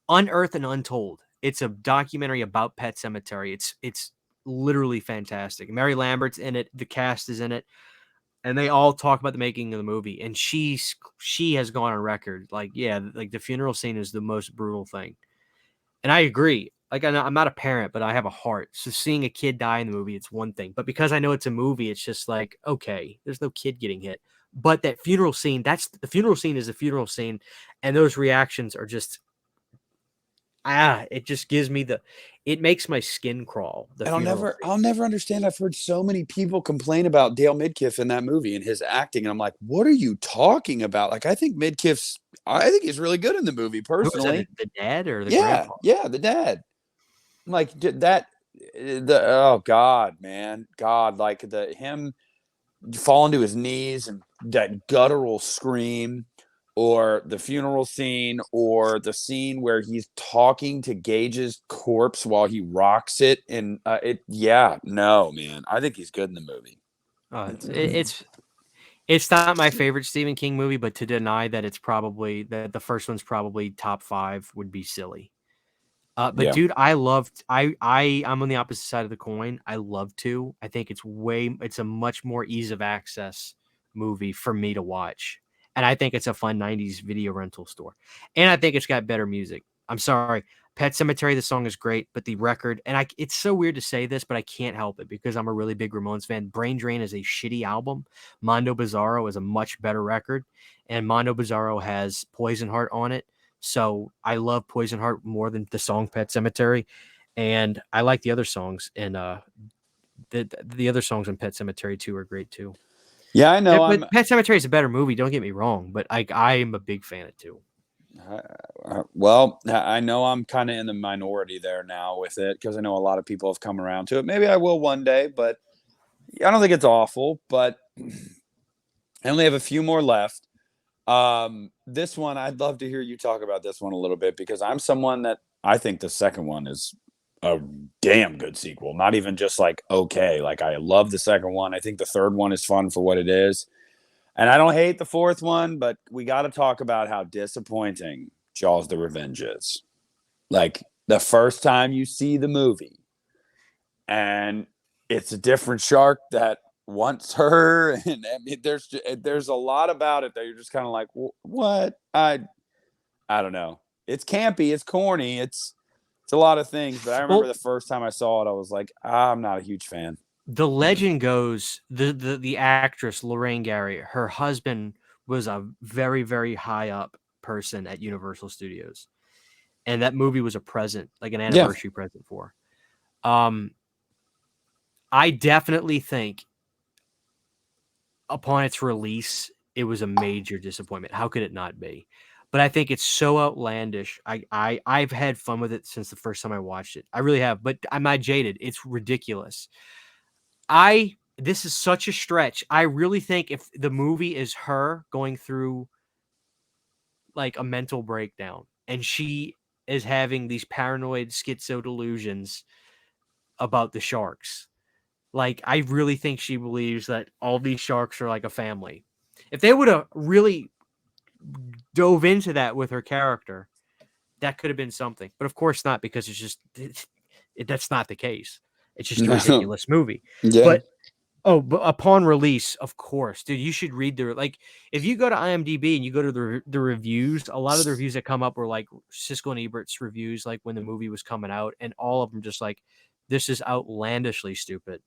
Unearthed and Untold. It's a documentary about Pet Sematary. It's literally fantastic. Mary Lambert's in it. The cast is in it, and they all talk about the making of the movie. And she has gone on record, like, yeah, like, the funeral scene is the most brutal thing. And I agree. Like, I'm not a parent, but I have a heart. So seeing a kid die in the movie, it's one thing. But because I know it's a movie, it's just like, okay, there's no kid getting hit. But that funeral scene, that's the funeral scene is a funeral scene, and those reactions are just it just gives me it makes my skin crawl. The And funeral scene. I'll never understand. I've heard so many people complain about Dale Midkiff in that movie and his acting, and I'm like, what are you talking about? Like, I think he's really good in the movie Who was that? personally. The dad or the Yeah, grandpa? yeah, the dad. I'm like oh God, man, God, like the him falling to his knees and that guttural scream, or the funeral scene, or the scene where he's talking to Gage's corpse while he rocks it. And yeah, no, man, I think he's good in the movie. It's not my favorite Stephen King movie, but to deny that it's probably that the first one's probably top 5 would be silly. But Yeah, dude, I'm on the opposite side of the coin. I love to. I think it's a much more ease of access movie for me to watch. And I think it's a fun 90s video rental store. And I think it's got better music. I'm sorry. Pet Cemetery, the song is great, but the record, and it's so weird to say this, but I can't help it because I'm a really big Ramones fan. Brain Drain is a shitty album. Mondo Bizarro is a much better record, and Mondo Bizarro has Poison Heart on it. So I love Poison Heart more than the song Pet Cemetery, and I like the other songs. And the other songs in Pet Cemetery too are great too. yeah, I know. But Pet Cemetery is a better movie. Don't get me wrong, but I am a big fan of it too. Well, I know I'm kind of in the minority there now with it because I know a lot of people have come around to it. Maybe I will one day, but I don't think it's awful. But I only have a few more left. This one, I'd love to hear you talk about this one a little bit because I'm someone that I think the second one is a damn good sequel. Not even just like okay. Like I love the second one. I think the third one is fun for what it is. And I don't hate the fourth one, but we got to talk about how disappointing Jaws the Revenge is. Like the first time you see the movie and it's a different shark that wants her. And I mean, there's a lot about it that you're just kind of like, what? I don't know. It's campy. It's corny. It's a lot of things. But I remember Well, the first time I saw it, I was like, I'm not a huge fan. the legend goes the actress Lorraine Gary, her husband was a very very high up person at Universal Studios, and that movie was a present, like an Yeah. anniversary present for. Um, I definitely think upon its release, it was a major disappointment. How could it not be? But I think it's so outlandish. I've had fun with it since the first time I watched it. I really have, but I'm not jaded. It's ridiculous. This is such a stretch. I really think if the movie is her going through like a mental breakdown and she is having these paranoid schizo delusions about the sharks. Like I really think she believes that all these sharks are like a family. If they would have really dove into that with her character, that could have been something. But of course not, because that's not the case. It's just a ridiculous movie. Yeah. But but upon release, of course, dude, you should read if you go to IMDb and you go to the reviews, a lot of the reviews that come up were like Siskel and Ebert's reviews, like when the movie was coming out, and all of them just like, this is outlandishly stupid.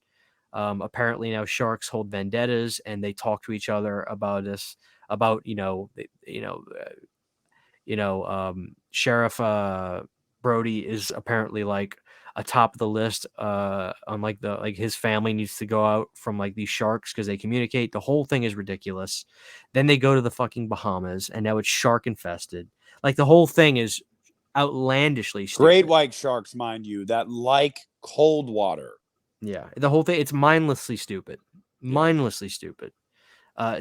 Apparently now sharks hold vendettas and they talk to each other about this, about Sheriff Brody is apparently like a top of the list on like his family needs to go out from like these sharks because they communicate. The whole thing is ridiculous. Then they go to the fucking Bahamas and now it's shark infested. Like the whole thing is outlandishly Great stupid. white sharks, mind you, that like cold water. Yeah, the whole thing, it's mindlessly stupid. Yeah. Mindlessly stupid.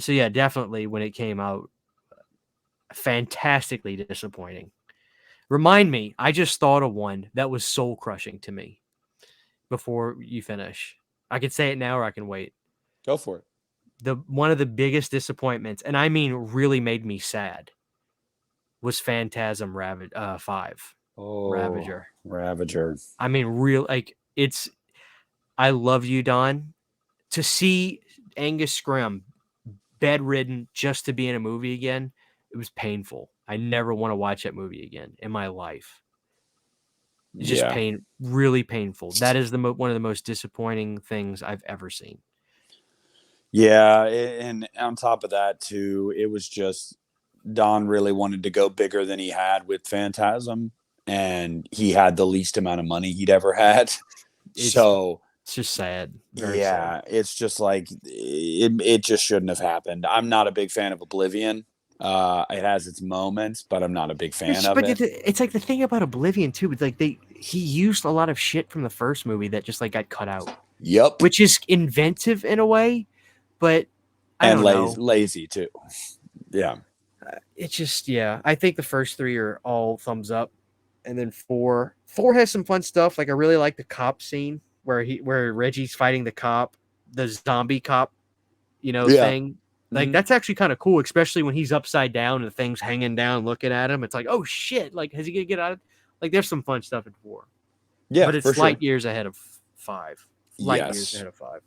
So yeah, definitely when it came out, fantastically disappointing. Remind me, I just thought of one that was soul crushing to me before you finish. I could say it now or I can wait. Go for it. The one of the biggest disappointments, and I mean really made me sad, was Phantasm 5. Oh, Ravager. Ravager. I mean, I love you, Don. To see Angus Scrimm bedridden just to be in a movie again, it was painful. I never want to watch that movie again in my life. It's just Yeah. really painful. That is one of the most disappointing things I've ever seen. Yeah, and on top of that too, it was just Don really wanted to go bigger than he had with Phantasm, and he had the least amount of money he'd ever had. It's So it's just sad, very sad. yeah, it's just like it just shouldn't have happened. I'm not a big fan of Oblivion. It has its moments, but I'm not a big fan of But it. it's like the thing about Oblivion too. It's like he used a lot of shit from the first movie that just like got cut out, Yep, which is inventive in a way, but I and don't know. lazy too. Yeah, It's just yeah. I think the first three are all thumbs up, and then four has some fun stuff. Like I really like the cop scene where Reggie's fighting the cop, the zombie cop, yeah. thing. Like Hmm. that's actually kind of cool, especially when he's upside down and the thing's hanging down, looking at him. It's like, oh shit! Like, is he gonna get out of? Like, there's some fun stuff in four, Yeah, but for it's sure. light years ahead of five. Light years Yes. ahead of five.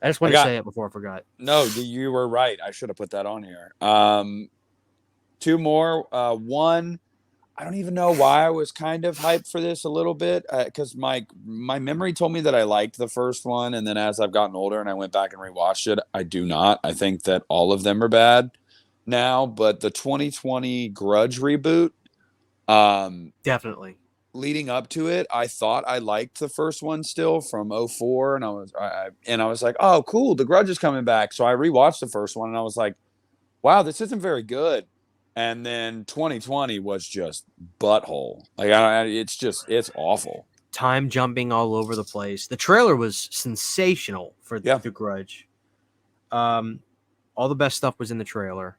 I just I wanted to got say it before I forgot. no, you were right. I should have put that on here. Two more. One, I don't even know why I was kind of hyped for this a little bit because my memory told me that I liked the first one, and then as I've gotten older and I went back and rewatched it, I do not. I think that all of them are bad now. But the 2020 Grudge reboot, um, Definitely. leading up to it, I thought I liked the first one still from '04, and I was like, oh, cool, the Grudge is coming back. So I rewatched the first one, and I was like, wow, this isn't very good. And then 2020 was just butthole. Like it's awful. Time jumping all over the place. The trailer was sensational for Yeah, The Grudge. All the best stuff was in the trailer.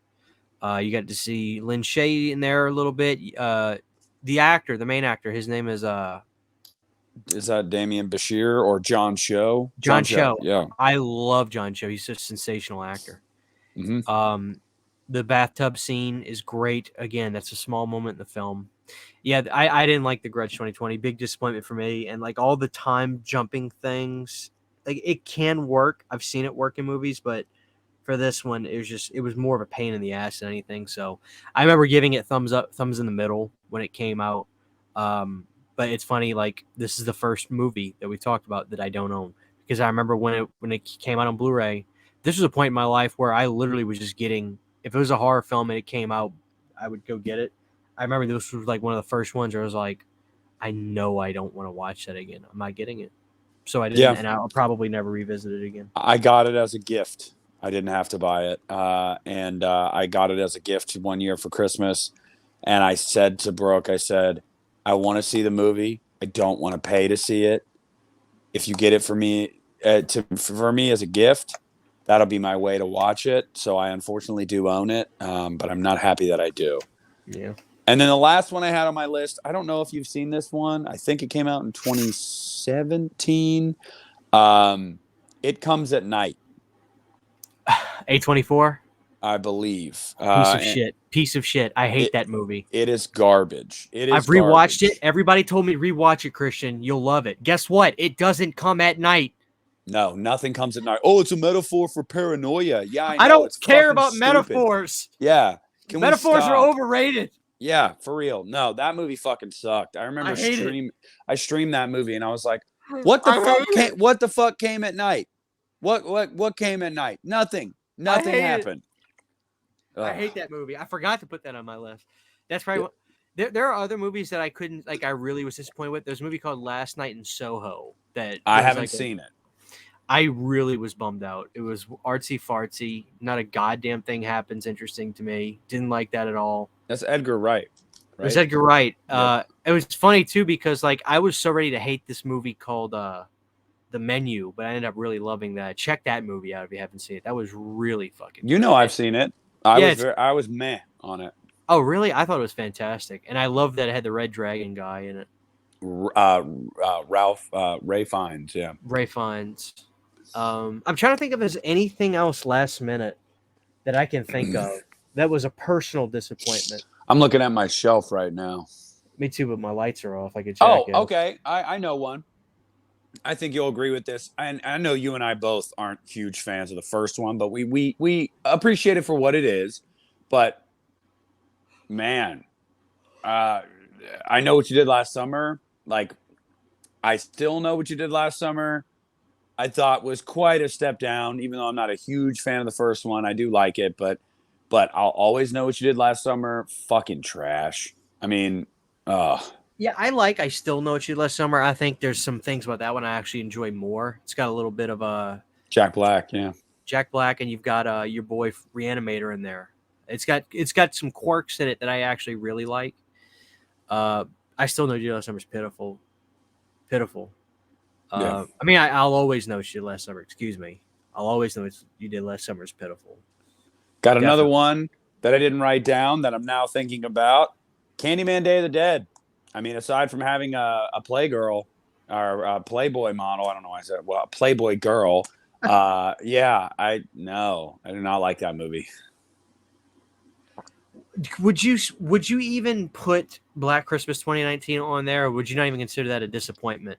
You got to see Lin Shaye in there a little bit. The main actor, his name is is that Damian Bashir or John Cho? John John Cho. Cho. Yeah. I love John Cho. He's such a sensational actor. Hmm. Um, the bathtub scene is great. Again, that's a small moment in the film. Yeah, I didn't like The Grudge 2020. Big disappointment for me. And like all the time jumping things, like it can work. I've seen it work in movies, but for this one, it was more of a pain in the ass than anything. So I remember giving it thumbs up, thumbs in the middle when it came out. But it's funny, like this is the first movie that we talked about that I don't own because I remember when it came out on Blu-ray. This was a point in my life where I literally was just getting if it was a horror film and it came out, I would go get it. I remember this was like one of the first ones where I was like, I know I don't want to watch that again. I'm not getting it. So I didn't, Yeah. and I'll probably never revisit it again. I got it as a gift. I didn't have to buy it. And I got it as a gift one year for Christmas. And I said to Brooke, I said, I want to see the movie. I don't want to pay to see it. If you get it for me, for me as a gift, that'll be my way to watch it. So I unfortunately do own it, but I'm not happy that I do. Yeah. And then the last one I had on my list, I don't know if you've seen this one. I think it came out in 2017. It Comes at Night, A24. I believe. Piece of shit. I hate that movie. It is garbage. It I've is rewatched it. garbage. Everybody told me rewatch it, Christian. You'll love it. Guess what? It doesn't come at night. No, nothing comes at night. Oh, it's a metaphor for paranoia. Yeah, I know. I don't It's care fucking about stupid. metaphors. Yeah. Can we Metaphors are stop? overrated. Yeah, for real. No, that movie fucking sucked. I remember I hate it. I streamed that movie and I was like, what the fuck came at night? What came at night? Nothing. Nothing happened. I hate that movie. I forgot to put that on my list. That's probably what, there are other movies that I couldn't like. I really was disappointed with. There's a movie called Last Night in Soho that I was haven't like seen it. I really was bummed out. It was artsy fartsy. Not a goddamn thing happens interesting to me. Didn't like that at all. That's Edgar Wright, It was right? Edgar Wright. Yep. It was funny too because like I was so ready to hate this movie called The Menu, but I ended up really loving that. Check that movie out if you haven't seen it. That was really fucking You good. know I've seen it. I was meh on it. Oh, really? I thought it was fantastic. And I love that it had the Red Dragon guy in it. Ralph Ray Fiennes, yeah. Ray Fiennes. I'm trying to think if there's anything else last minute that I can think of that was a personal disappointment. I'm looking at my shelf right now. Me too, but my lights are off. I could check it. Okay. I know one. I think you'll agree with this. And I know you and I both aren't huge fans of the first one, but we appreciate it for what it is. But man, I Know What You Did Last Summer. Like, I still know what you did last summer. I thought was quite a step down. Even though I'm not a huge fan of the first one, I do like it. But I'll always know what you did last summer. Fucking trash. I mean, Yeah, I still know what you did last summer. I think there's some things about that one I actually enjoy more. It's got a little bit of a Jack Black. Yeah. Jack Black, and you've got your boy Reanimator in there. It's got some quirks in it that I actually really like. I still know what you did last summer's pitiful, pitiful. Yeah. I mean, I'll always know what you did last summer. Excuse me. I'll always know what you did last summer's pitiful. Got another Definitely. one that I didn't write down that I'm now thinking about. Candyman Day of the Dead. I mean, aside from having a Playgirl or a Playboy model, I don't know why I said a Playboy girl. Yeah, I do not like that movie. Would you even put Black Christmas 2019 on there, or would you not even consider that a disappointment?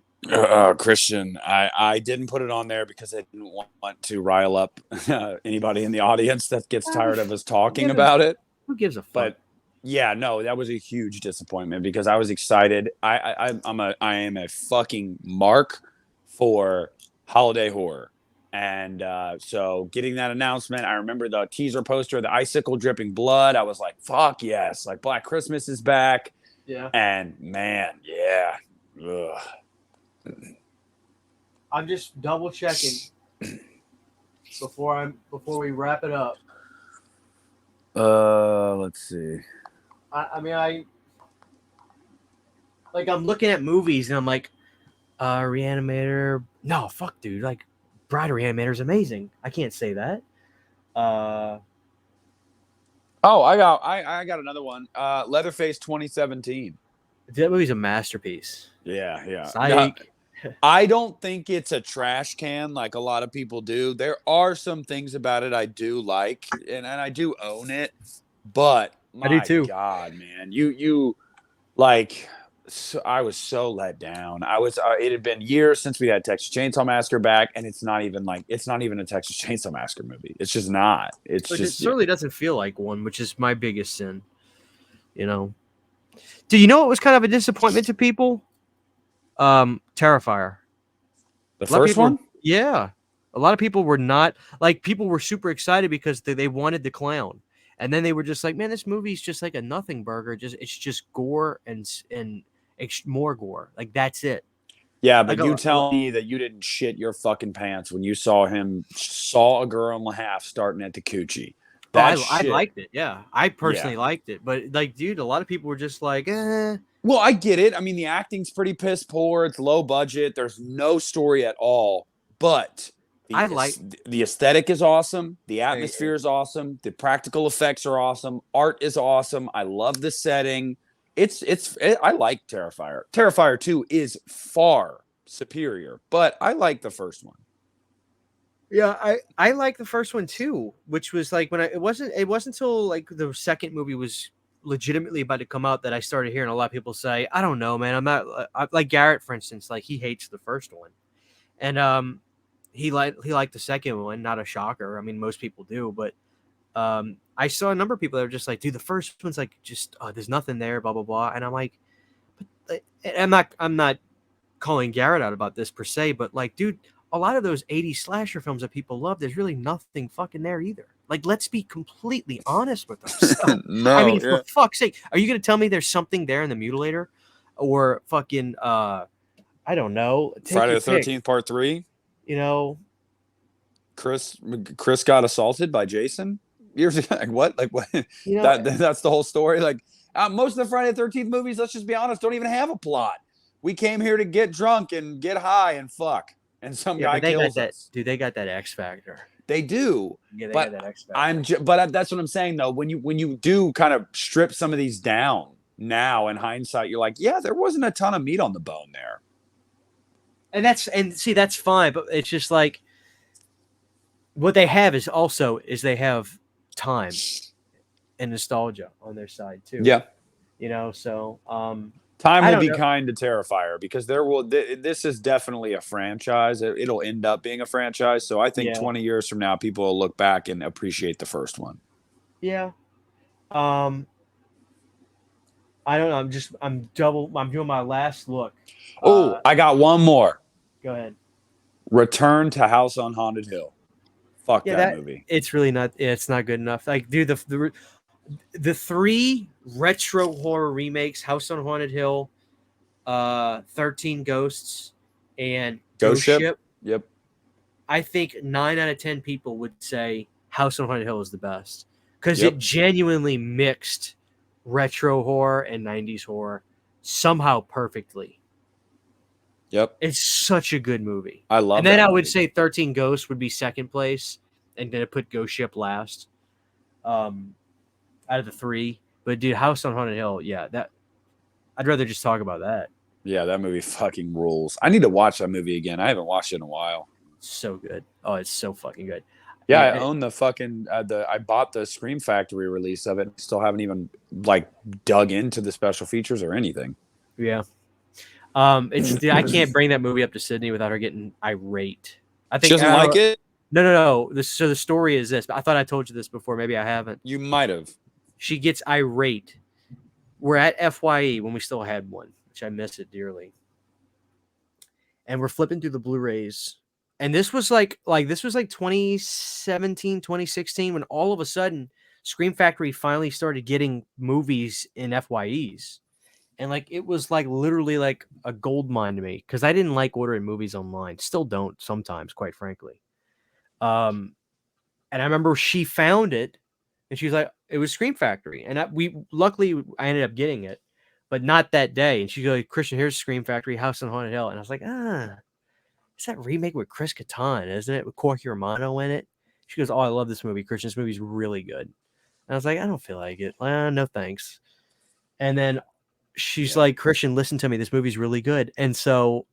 Christian, I didn't put it on there because I didn't want to rile up anybody in the audience that gets tired of us talking about it. Who gives a fuck? But yeah, no, that was a huge disappointment because I was excited. I am a fucking mark for holiday horror. And so getting that announcement, I remember the teaser poster, the icicle dripping blood. I was like, fuck yes, like Black Christmas is back. Yeah. And man, yeah. Ugh. I'm just double checking before we wrap it up. Let's see. I mean, I'm looking at movies and I'm like, Reanimator. No, fuck, dude. Like, Bride of Reanimator is amazing. I can't say that. Oh, I got another one. Leatherface 2017. That movie's a masterpiece. Yeah. Psych. I don't think it's a trash can like a lot of people do. There are some things about it I do like, and I do own it. But I do too. God, man, you like. So I was so let down. It had been years since we had Texas Chainsaw Massacre back, and it's not even a Texas Chainsaw Massacre movie. It's just not. It certainly doesn't feel like one, which is my biggest sin. You know. Do you know what was kind of a disappointment to people? Terrifier. The first one? Yeah. A lot of people were not like people were super excited because they wanted the clown. And then they were just like, man, this movie's just like a nothing burger. It's just gore and more gore. Like that's it. Yeah, but you tell me that you didn't shit your fucking pants when you saw a girl and a half starting at the coochie. I liked it. Yeah, I personally liked it. But like, dude, a lot of people were just like, eh. Well, I get it. I mean, the acting's pretty piss poor. It's low budget. There's no story at all. But the aesthetic is awesome. The atmosphere is awesome. The practical effects are awesome. Art is awesome. I love the setting. I like Terrifier. Terrifier 2 is far superior, but I like the first one. Yeah, I like the first one too, which was like when it wasn't until like the second movie was legitimately about to come out that I started hearing a lot of people say, I don't know, man. I'm not like Garrett, for instance, like he hates the first one. And he liked the second one, not a shocker. I mean, most people do, but I saw a number of people that were just like, dude, the first one's like just there's nothing there, blah blah blah. And I'm like, but I'm not calling Garrett out about this per se, but like, dude, a lot of those 80s slasher films that people love, there's really nothing fucking there either. Like, let's be completely honest with ourselves. No, I mean, for fuck's sake, are you going to tell me there's something there in the Mutilator, or fucking I don't know, Friday the 13th Part 3? You know, Chris got assaulted by Jason. You're like, what? Like, what? You know, that's the whole story. Like, most of the Friday the 13th movies, let's just be honest, don't even have a plot. We came here to get drunk and get high and fuck. And some guy kills us. Dude, they got that X factor. They do. Yeah, they got that X factor. But that's what I'm saying though. When you do kind of strip some of these down now in hindsight, you're like, yeah, there wasn't a ton of meat on the bone there. And that's fine, but it's just like what they have is they have time and nostalgia on their side too. Yeah. You know, so time will be kind to Terrifier because this is definitely a franchise. It'll end up being a franchise. So I think 20 years from now, people will look back and appreciate the first one. Yeah. I don't know. I'm doing my last look. I got one more. Go ahead. Return to House on Haunted Hill. Fuck Yeah, that that movie. it's really not. It's not good enough. Like, dude, the three retro horror remakes: House on Haunted Hill, 13 Ghosts, and Ghost Ghost Ship. Ship. Yep. I think 9 out of 10 people would say House on Haunted Hill is the best because Yep. it genuinely mixed retro horror and 90s horror somehow perfectly. Yep. It's such a good movie. I love And then that I would movie. say 13 Ghosts would be second place, and then I put Ghost Ship last. Out of the three. But dude, House on Haunted Hill, yeah, that I'd rather just talk about that. Yeah, that movie fucking rules. I need to watch that movie again. I haven't watched it in a while. So good. Oh, it's so fucking good. Yeah, I own the fucking I bought the Scream Factory release of it. Still haven't even like dug into the special features or anything. Yeah. It's I can't bring that movie up to Sydney without her getting irate. I She think doesn't like it? No. So the story is this. I thought I told you this before. Maybe I haven't. You might have. She gets irate. We're at FYE when we still had one, which I miss it dearly. And we're flipping through the Blu-rays. And this was like 2017, 2016 when all of a sudden Scream Factory finally started getting movies in FYEs. And like it was like literally like a gold mine to me because I didn't like ordering movies online. Still don't sometimes, quite frankly. And I remember she found it and she was like, it was Scream Factory. And luckily I ended up getting it, but not that day. And she goes, Christian, here's Scream Factory, House on Haunted Hill. And I was like, it's that remake with Chris Kattan, isn't it? With Corky Romano in it. She goes, oh, I love this movie, Christian. This movie's really good. And I was like, I don't feel like it. No, thanks. And then she's like, Christian, listen to me. This movie's really good. And so,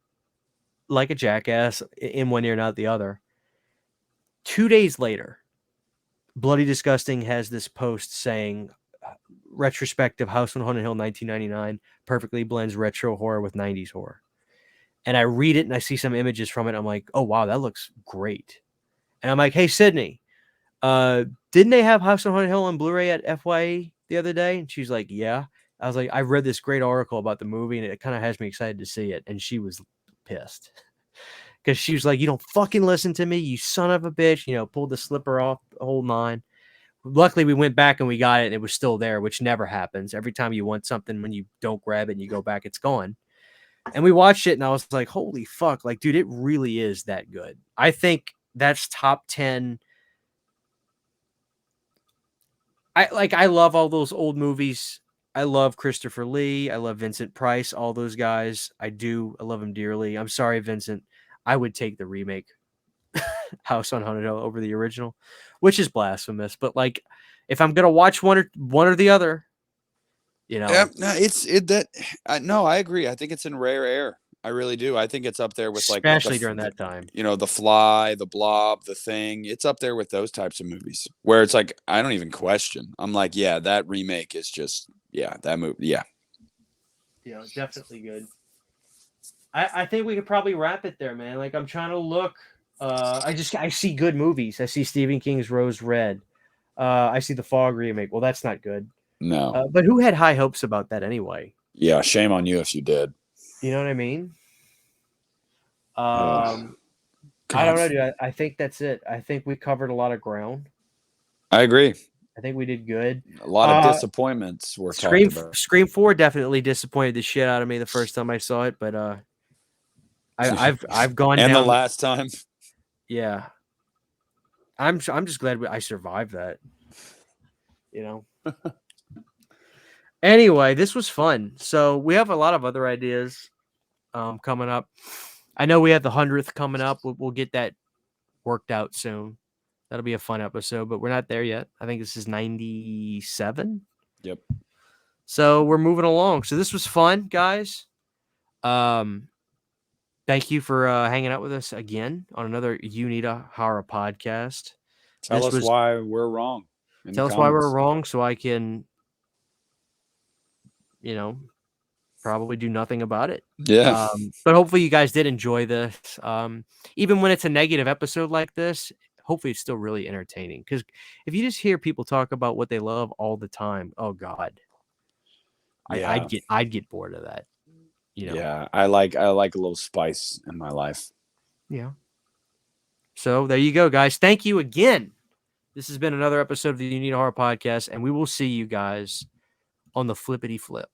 like a jackass, in one ear, not the other. 2 days later, Bloody Disgusting has this post saying, retrospective House on Haunted Hill 1999 perfectly blends retro horror with 90s horror. And I read it and I see some images from it. I'm like, oh, wow, that looks great. And I'm like, hey, Sydney, didn't they have House on Haunted Hill on Blu-ray at FYE the other day? And she's like, yeah. I was like, I read this great article about the movie and it kind of has me excited to see it. And she was pissed because she was like, you don't fucking listen to me, you son of a bitch. Pulled the slipper off the whole nine. Luckily, we went back and we got it and it was still there, which never happens. Every time you want something, when you don't grab it and you go back, it's gone. And we watched it and I was like, holy fuck. Like, dude, it really is that good. I think that's top 10. I love all those old movies. I love Christopher Lee. I love Vincent Price, all those guys. I do. I love them dearly. I'm sorry, Vincent. I would take the remake House on Haunted Hill over the original, which is blasphemous. But like, if I'm gonna watch one or the other, Yeah, no, no, I agree. I think it's in rare air. I really do. I think it's up there with especially during that time. The Fly, The Blob, The Thing. It's up there with those types of movies where it's like I don't even question. I'm like, yeah, that remake is just that movie. Yeah, Definitely good. I think we could probably wrap it there, man. Like I'm trying to look. I see good movies. I see Stephen King's Rose Red. I see the Fog remake. Well, that's not good. no, But who had high hopes about that anyway? yeah, shame on you if you did. You know what I mean? God. I don't know, dude. I think that's it. I think we covered a lot of ground. I agree. I think we did good. A lot of disappointments were talked about. Scream 4 definitely disappointed the shit out of me the first time I saw it, but I've gone and down. the last time. Yeah. I'm just glad I survived that. Anyway, this was fun. So we have a lot of other ideas coming up. I know we have the 100th coming up. We'll get that worked out soon. That'll be a fun episode, but we're not there yet. I think this is 97. Yep. So we're moving along. So this was fun, guys. Thank you for hanging out with us again on another Uneeda horror podcast. Tell us why we're wrong. Tell us why we're wrong so I can, probably do nothing about it. Yeah. But hopefully you guys did enjoy this. Even when it's a negative episode like this, hopefully it's still really entertaining. Because if you just hear people talk about what they love all the time, oh God, yeah. I'd get bored of that. Yeah, I like a little spice in my life. Yeah. So there you go, guys. Thank you again. This has been another episode of the Uneeda Horror Podcast, and we will see you guys on the flippity flip.